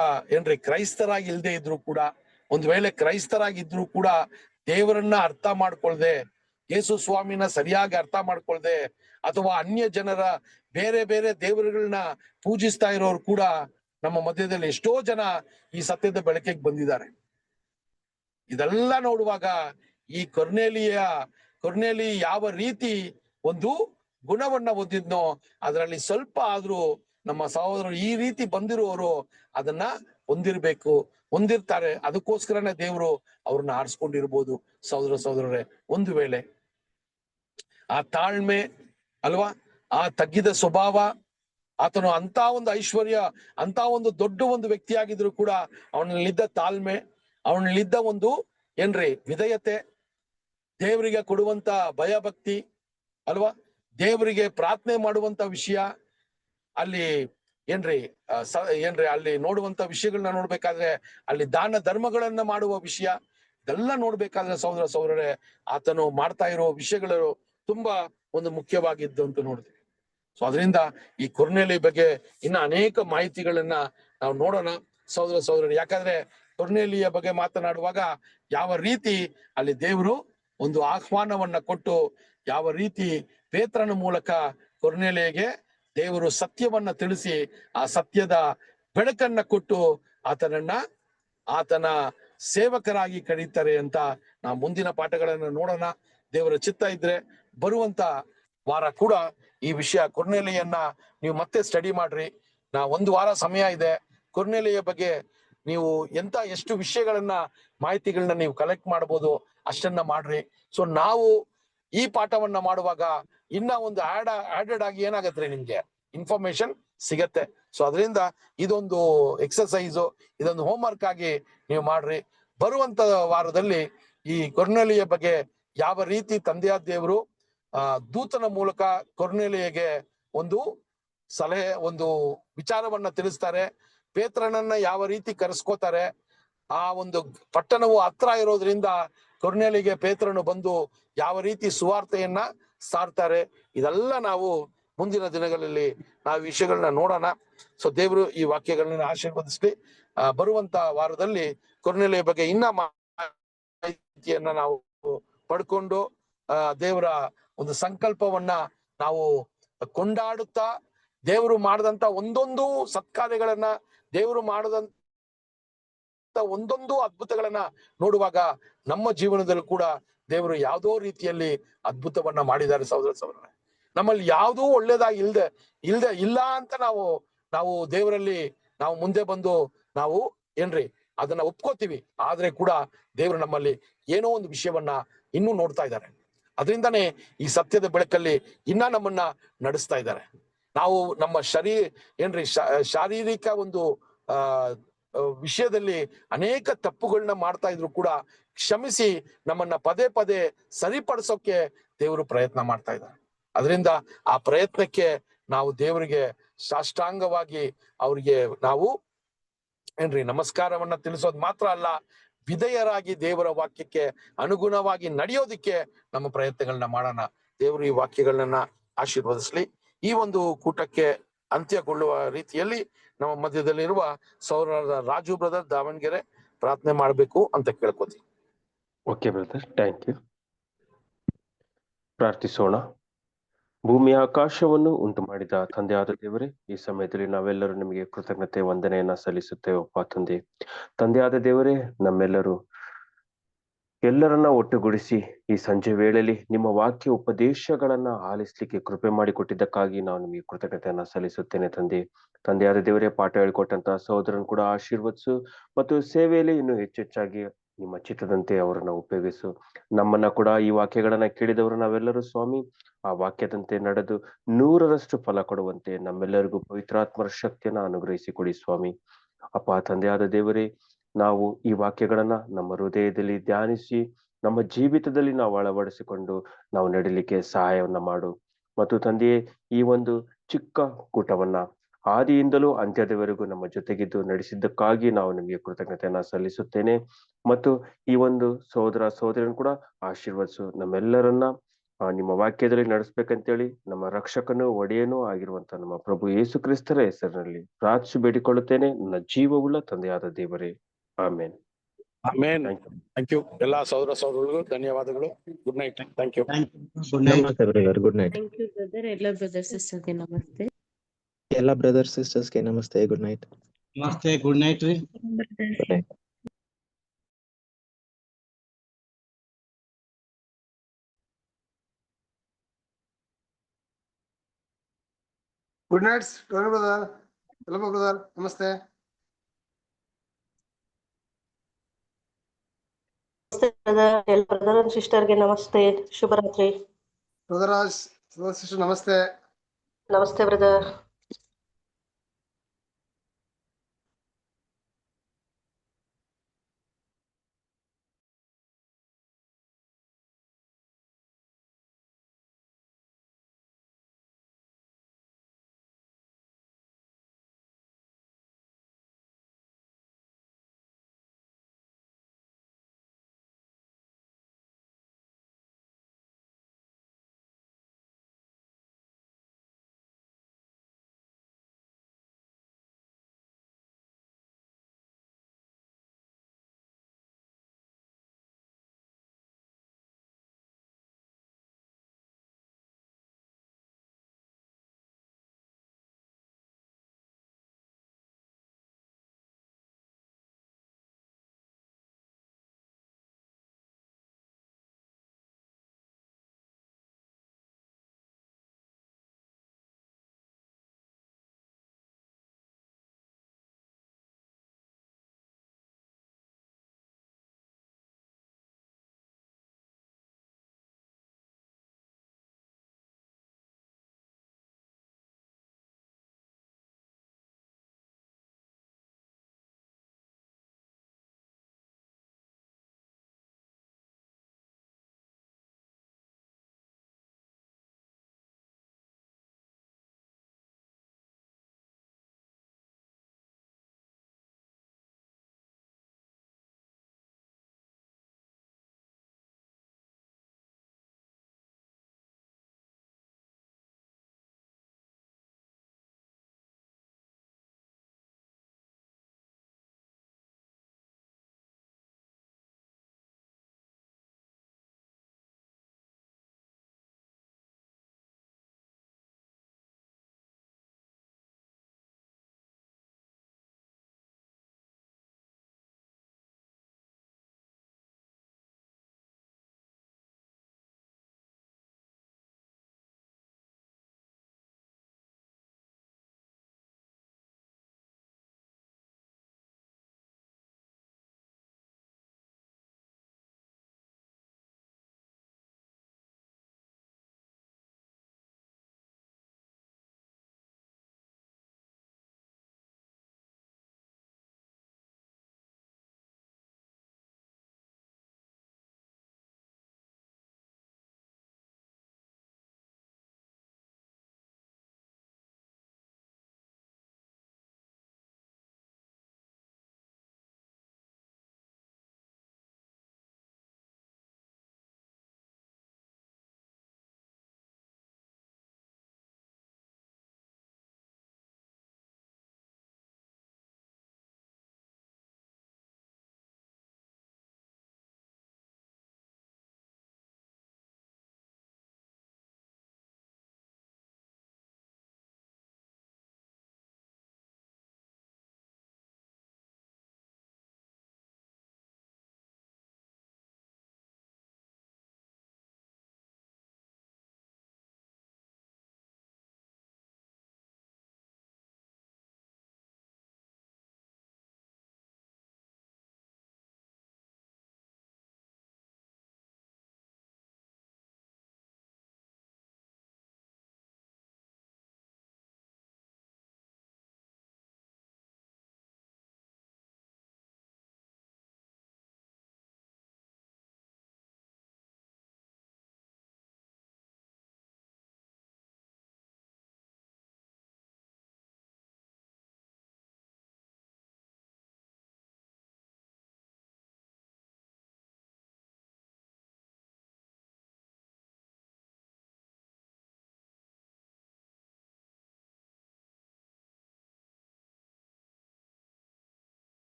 Speaker 2: ಕ್ರೈಸ್ತರಾಗಿ ಇಲ್ದೇ ಇದ್ರು ಕೂಡ, ಒಂದ್ ವೇಳೆ ಕ್ರೈಸ್ತರಾಗಿದ್ರು ಕೂಡ ದೇವರನ್ನ ಅರ್ಥ ಮಾಡ್ಕೊಳ್ದೆ, ಯೇಸು ಸ್ವಾಮಿನ ಸರಿಯಾಗಿ ಅರ್ಥ ಮಾಡ್ಕೊಳ್ದೆ, ಅಥವಾ ಅನ್ಯ ಜನರ ಬೇರೆ ಬೇರೆ ದೇವರುಗಳನ್ನ ಪೂಜಿಸ್ತಾ ಇರೋರು ಕೂಡ ನಮ್ಮ ಮಧ್ಯದಲ್ಲಿ ಎಷ್ಟೋ ಜನ ಈ ಸತ್ಯದ ಬೆಳಕಿಗೆ ಬಂದಿದ್ದಾರೆ. ಇದೆಲ್ಲ ನೋಡುವಾಗ ಈ ಕೊರ್ನೇಲಿ ಯಾವ ರೀತಿ ಒಂದು ಗುಣವನ್ನ ಹೊಂದಿದ್ನೋ ಅದರಲ್ಲಿ ಸ್ವಲ್ಪ ಆದ್ರೂ ನಮ್ಮ ಸಹೋದರರು ಈ ರೀತಿ ಬಂದಿರುವವರು ಅದನ್ನ ಹೊಂದಿರ್ತಾರೆ. ಅದಕ್ಕೋಸ್ಕರನೇ ದೇವರು ಅವ್ರನ್ನ ಆರಿಸ್ಕೊಂಡಿರ್ಬೋದು. ಸಹೋದರರೇ, ಒಂದು ವೇಳೆ ಆ ತಾಳ್ಮೆ ಅಲ್ವಾ, ಆ ತಗ್ಗಿದ ಸ್ವಭಾವ, ಆತನು ಅಂತ ಒಂದು ಐಶ್ವರ್ಯ, ಅಂತ ಒಂದು ದೊಡ್ಡ ಒಂದು ವ್ಯಕ್ತಿಯಾಗಿದ್ರು ಕೂಡ ಅವನಲ್ಲಿದ್ದ ತಾಳ್ಮೆ, ಅವನಲ್ಲಿದ್ದ ಒಂದು ವಿಧೇಯತೆ, ದೇವರಿಗೆ ಕೊಡುವಂತ ಭಯಭಕ್ತಿ ಅಲ್ವಾ, ದೇವರಿಗೆ ಪ್ರಾರ್ಥನೆ ಮಾಡುವಂತ ವಿಷಯ, ಅಲ್ಲಿ ಅಲ್ಲಿ ನೋಡುವಂತ ವಿಷಯಗಳನ್ನ ನೋಡ್ಬೇಕಾದ್ರೆ, ಅಲ್ಲಿ ದಾನ ಧರ್ಮಗಳನ್ನ ಮಾಡುವ ವಿಷಯ, ಇದೆಲ್ಲ ನೋಡ್ಬೇಕಾದ್ರೆ ಸಹೋದರರೇ, ಆತನು ಮಾಡ್ತಾ ಇರೋ ವಿಷಯಗಳು ತುಂಬಾ ಒಂದು ಮುಖ್ಯವಾಗಿದ್ದು ಅಂತ ನೋಡ್ತೀವಿ. ಸೊ ಅದರಿಂದ ಈ ಕೊರ್ನೇಲಿ ಬಗ್ಗೆ ಇನ್ನ ಅನೇಕ ಮಾಹಿತಿಗಳನ್ನ ನಾವು ನೋಡೋಣ ಸಹೋದರರೇ. ಯಾಕಂದ್ರೆ ಕೊರ್ನೇಲಿಯ ಬಗ್ಗೆ ಮಾತನಾಡುವಾಗ ಯಾವ ರೀತಿ ಅಲ್ಲಿ ದೇವರು ಒಂದು ಆಹ್ವಾನವನ್ನ ಕೊಟ್ಟು, ಯಾವ ರೀತಿ ಪೇತ್ರನ ಮೂಲಕ ಕೊರ್ನೇಲಿಯಗೆ ದೇವರು ಸತ್ಯವನ್ನ ತಿಳಿಸಿ, ಆ ಸತ್ಯದ ಬೆಳಕನ್ನ ಕೊಟ್ಟು ಆತನ ಸೇವಕರಾಗಿ ಕರೀತಾರೆ ಅಂತ ನಾವು ಮುಂದಿನ ಪಾಠಗಳನ್ನ ನೋಡೋಣ. ದೇವರ ಚಿತ್ತ ಇದ್ರೆ ಬರುವಂತ ವಾರ ಕೂಡ ಈ ವಿಷಯ ಕೊರ್ನೇಲಿಯನ್ನ ನೀವು ಮತ್ತೆ ಸ್ಟಡಿ ಮಾಡ್ರಿ. ಒಂದು ವಾರ ಸಮಯ ಇದೆ. ಕೊರ್ನೇಲಿಯ ಬಗ್ಗೆ ನೀವು ಎಷ್ಟು ವಿಷಯಗಳನ್ನ ಮಾಹಿತಿಗಳನ್ನ ನೀವು ಕಲೆಕ್ಟ್ ಮಾಡ್ಬೋದು ಅಷ್ಟನ್ನ ಮಾಡ್ರಿ. ಸೊ ನಾವು ಈ ಪಾಠವನ್ನ ಮಾಡುವಾಗ ಇನ್ನ ಒಂದು ಆಡೆಡ್ ಆಗಿ ಏನಾಗತ್ರಿ, ನಿಮ್ಗೆ ಇನ್ಫಾರ್ಮೇಶನ್ ಸಿಗತ್ತೆ. ಸೊ ಅದರಿಂದ ಇದೊಂದು ಎಕ್ಸರ್ಸೈಸು, ಇದೊಂದು ಹೋಮ್ ವರ್ಕ್ ಆಗಿ ನೀವು ಮಾಡ್ರಿ. ಬರುವಂತ ವಾರದಲ್ಲಿ ಈ ಕೊರ್ನೇಲಿಯ ಬಗ್ಗೆ ಯಾವ ರೀತಿ ತಂದೆಯಾದ ದೇವರು ದೂತನ ಮೂಲಕ ಕೊರ್ನೇಲಿಯಗೆ ಒಂದು ಸಲಹೆ, ಒಂದು ವಿಚಾರವನ್ನ ತಿಳಿಸ್ತಾರೆ, ಪೇತ್ರನನ್ನ ಯಾವ ರೀತಿ ಕರೆಸ್ಕೋತಾರೆ, ಆ ಒಂದು ಪಟ್ಟಣವು ಹತ್ರ ಇರೋದ್ರಿಂದ ಕೊರ್ನೇಲಿಗೆ ಪೇತ್ರನು ಬಂದು ಯಾವ ರೀತಿ ಸುವಾರ್ತೆಯನ್ನ ಸಾರ್ತಾರೆ, ಇದೆಲ್ಲ ನಾವು ಮುಂದಿನ ದಿನಗಳಲ್ಲಿ ನಾವು ವಿಷಯಗಳನ್ನ ನೋಡೋಣ. ಸೊ ದೇವರು ಈ ವಾಕ್ಯಗಳನ್ನ ಆಶೀರ್ವದಿಸ್ಲಿ. ಬರುವಂತ ವಾರದಲ್ಲಿ ಕೊರ್ನೇಲಿಯ ಬಗ್ಗೆ ಇನ್ನ ಮಾಹಿತಿಯನ್ನ ನಾವು ಪಡ್ಕೊಂಡು ದೇವರ ಒಂದು ಸಂಕಲ್ಪವನ್ನ ನಾವು ಕೊಂಡಾಡುತ್ತಾ, ದೇವರು ಮಾಡದಂತ ಒಂದೊಂದು ಸತ್ಕಾರ್ಯಗಳನ್ನ, ದೇವರು ಮಾಡದಂತ ಒಂದೊಂದು ಅದ್ಭುತಗಳನ್ನ ನೋಡುವಾಗ ನಮ್ಮ ಜೀವನದಲ್ಲೂ ಕೂಡ ದೇವರು ಯಾವುದೋ ರೀತಿಯಲ್ಲಿ ಅದ್ಭುತವನ್ನ ಮಾಡಿದ್ದಾರೆ. ಸಹೋದರರೇ, ನಮ್ಮಲ್ಲಿ ಯಾವುದೂ ಒಳ್ಳೇದಾಗಿ ಇಲ್ಲ ಅಂತ ನಾವು ದೇವರಲ್ಲಿ ನಾವು ಮುಂದೆ ಬಂದು ನಾವು ಅದನ್ನ ಒಪ್ಕೋತೀವಿ. ಆದ್ರೆ ಕೂಡ ದೇವರು ನಮ್ಮಲ್ಲಿ ಏನೋ ಒಂದು ವಿಷಯವನ್ನ ಇನ್ನೂ ನೋಡ್ತಾ ಇದ್ದಾರೆ. ಅದರಿಂದಾನೇ ಈ ಸತ್ಯದ ಬೆಳಕಲ್ಲಿ ಇನ್ನ ನಮ್ಮನ್ನ ನಡೆಸ್ತಾ ಇದ್ದಾರೆ. ನಾವು ನಮ್ಮ ಶಾರೀರಿಕ ಒಂದು ವಿಷಯದಲ್ಲಿ ಅನೇಕ ತಪ್ಪುಗಳನ್ನ ಮಾಡ್ತಾ ಇದ್ರು ಕೂಡ ಕ್ಷಮಿಸಿ ನಮ್ಮನ್ನ ಪದೇ ಪದೇ ಸರಿಪಡಿಸೋಕೆ ದೇವರು ಪ್ರಯತ್ನ ಮಾಡ್ತಾ ಇದ್ದಾರೆ. ಅದರಿಂದ ಆ ಪ್ರಯತ್ನಕ್ಕೆ ನಾವು ದೇವರಿಗೆ ಸಾಷ್ಟಾಂಗವಾಗಿ ಅವ್ರಿಗೆ ನಾವು ನಮಸ್ಕಾರವನ್ನ ತಿಳಿಸೋದು ಮಾತ್ರ ಅಲ್ಲ, ವಿಧೇಯರಾಗಿ ದೇವರ ವಾಕ್ಯಕ್ಕೆ ಅನುಗುಣವಾಗಿ ನಡೆಯೋದಿಕ್ಕೆ ನಮ್ಮ ಪ್ರಯತ್ನಗಳನ್ನ ಮಾಡೋಣ. ದೇವರು ಈ ವಾಕ್ಯಗಳನ್ನ ಆಶೀರ್ವದಿಸ್ಲಿ. ಈ ಒಂದು ಕೂಟಕ್ಕೆ ಅಂತ್ಯಗೊಳ್ಳುವ ರೀತಿಯಲ್ಲಿ ನಮ್ಮ ಮಧ್ಯದಲ್ಲಿರುವ ಸೌರರ ರಾಜು ಬ್ರದರ್ ದಾವಣಗೆರೆ ಪ್ರಾರ್ಥನೆ ಮಾಡಬೇಕು ಅಂತ ಕೇಳ್ಕೊತೀವಿ.
Speaker 4: Okay brother, thank you. ಪ್ರಾರ್ಥಿಸೋಣ. ಭೂಮಿ ಆಕಾಶವನ್ನು ಉಂಟು ಮಾಡಿದ ತಂದೆಯಾದ ದೇವರೇ, ಈ ಸಮಯದಲ್ಲಿ ನಾವೆಲ್ಲರೂ ನಿಮಗೆ ಕೃತಜ್ಞತೆ ವಂದನೆಯನ್ನ ಸಲ್ಲಿಸುತ್ತೇವಪ್ಪ ತಂದೆ. ತಂದೆಯಾದ ದೇವರೇ, ಎಲ್ಲರನ್ನ ಒಟ್ಟುಗೂಡಿಸಿ ಈ ಸಂಜೆ ವೇಳೆಯಲ್ಲಿ ನಿಮ್ಮ ವಾಕ್ಯ ಉಪದೇಶಗಳನ್ನ ಆಲಿಸ್ಲಿಕ್ಕೆ ಕೃಪೆ ಮಾಡಿಕೊಟ್ಟಿದ್ದಕ್ಕಾಗಿ ನಾನು ನಿಮಗೆ ಕೃತಜ್ಞತೆಯನ್ನ ಸಲ್ಲಿಸುತ್ತೇನೆ ತಂದೆ. ತಂದೆಯಾದ ದೇವರೇ, ಪಾಠ ಹೇಳಿಕೊಟ್ಟಂತ ಸಹೋದರನ್ ಕೂಡ ಆಶೀರ್ವದಿಸು ಮತ್ತು ಸೇವೆಯಲ್ಲಿ ಇನ್ನು ಹೆಚ್ಚೆಚ್ಚಾಗಿ ನಿಮ್ಮ ಚಿತ್ತದಂತೆ ಅವರನ್ನ ಉಪಯೋಗಿಸು. ನಮ್ಮನ್ನ ಕೂಡ ಈ ವಾಕ್ಯಗಳನ್ನ ಕೇಳಿದವರು ನಾವೆಲ್ಲರೂ ಸ್ವಾಮಿ ಆ ವಾಕ್ಯದಂತೆ ನಡೆದು 100ರಷ್ಟು ಫಲ ಕೊಡುವಂತೆ ನಮ್ಮೆಲ್ಲರಿಗೂ ಪವಿತ್ರಾತ್ಮರ ಶಕ್ತಿಯನ್ನ ಅನುಗ್ರಹಿಸಿ ಕೊಡಿ ಸ್ವಾಮಿ. ಅಪ್ಪ ತಂದೆಯಾದ ದೇವರೇ, ನಾವು ಈ ವಾಕ್ಯಗಳನ್ನ ನಮ್ಮ ಹೃದಯದಲ್ಲಿ ಧ್ಯಾನಿಸಿ ನಮ್ಮ ಜೀವಿತದಲ್ಲಿ ನಾವು ಅಳವಡಿಸಿಕೊಂಡು ನಾವು ನಡೀಲಿಕ್ಕೆ ಸಹಾಯವನ್ನ ಮಾಡು. ಮತ್ತು ತಂದೆಯೇ, ಈ ಒಂದು ಚಿಕ್ಕ ಕೂಟವನ್ನ ಆದಿಯಿಂದಲೂ ಅಂತ್ಯದವರೆಗೂ ನಮ್ಮ ಜೊತೆಗಿದ್ದು ನಡೆಸಿದ್ದಕ್ಕಾಗಿ ನಾವು ನಿಮಗೆ ಕೃತಜ್ಞತೆಯನ್ನ ಸಲ್ಲಿಸುತ್ತೇನೆ. ಮತ್ತು ಈ ಒಂದು ಸಹೋದರನ್ ಕೂಡ ಆಶೀರ್ವದಿಸು. ನಮ್ಮೆಲ್ಲರನ್ನ ನಿಮ್ಮ ವಾಕ್ಯದಲ್ಲಿ ನಡೆಸ್ಬೇಕಂತೇಳಿ ನಮ್ಮ ರಕ್ಷಕನೂ ಒಡೆಯನೂ ಆಗಿರುವಂತ ನಮ್ಮ ಪ್ರಭು ಯೇಸು ಕ್ರಿಸ್ತರ ಹೆಸರಿನಲ್ಲಿ ಪ್ರಾರ್ಥಿಸಿ ಬೇಡಿಕೊಳ್ಳುತ್ತೇನೆ, ನನ್ನ ಜೀವವುಳ್ಳ ತಂದೆಯಾದ ದೇವರೇ, ಆಮೇನ್.
Speaker 2: ಆಮೇನ್. Thank you. ಎಲ್ಲಾ ಸಹೋದರಗಳಿಗೂ ಧನ್ಯವಾದಗಳು. Good night. Thank you.
Speaker 5: Good night.
Speaker 3: Thank you brother. ಎಲ್ಲ ಬ್ರದರ್ ಸಿಸ್ಟರ್ಗೆ ನಮಸ್ತೆ.
Speaker 5: ಎಲ್ಲ ಬ್ರದರ್ ಸಿಸ್ಟರ್ಸ್ಗೆ ನಮಸ್ತೆ. Good night.
Speaker 1: ನಮಸ್ತೆ. ಗುಡ್ ನೈಟ್ ರೀ.
Speaker 5: Good night.
Speaker 6: Good nights Tony brother, ಎಲ್ಲ ಬ್ರದರ್ ನಮಸ್ತೆ.
Speaker 7: ಎಲ್ಲ ಬ್ರದರ್ ಅಂಡ್ ಸಿಸ್ಟರ್ಗೆ ನಮಸ್ತೆ, ಶುಭರಾತ್ರಿ.
Speaker 6: ಬ್ರದರ್ ಸಿಸ್ಟರ್ ನಮಸ್ತೆ.
Speaker 7: ನಮಸ್ತೆ ಬ್ರದರ್.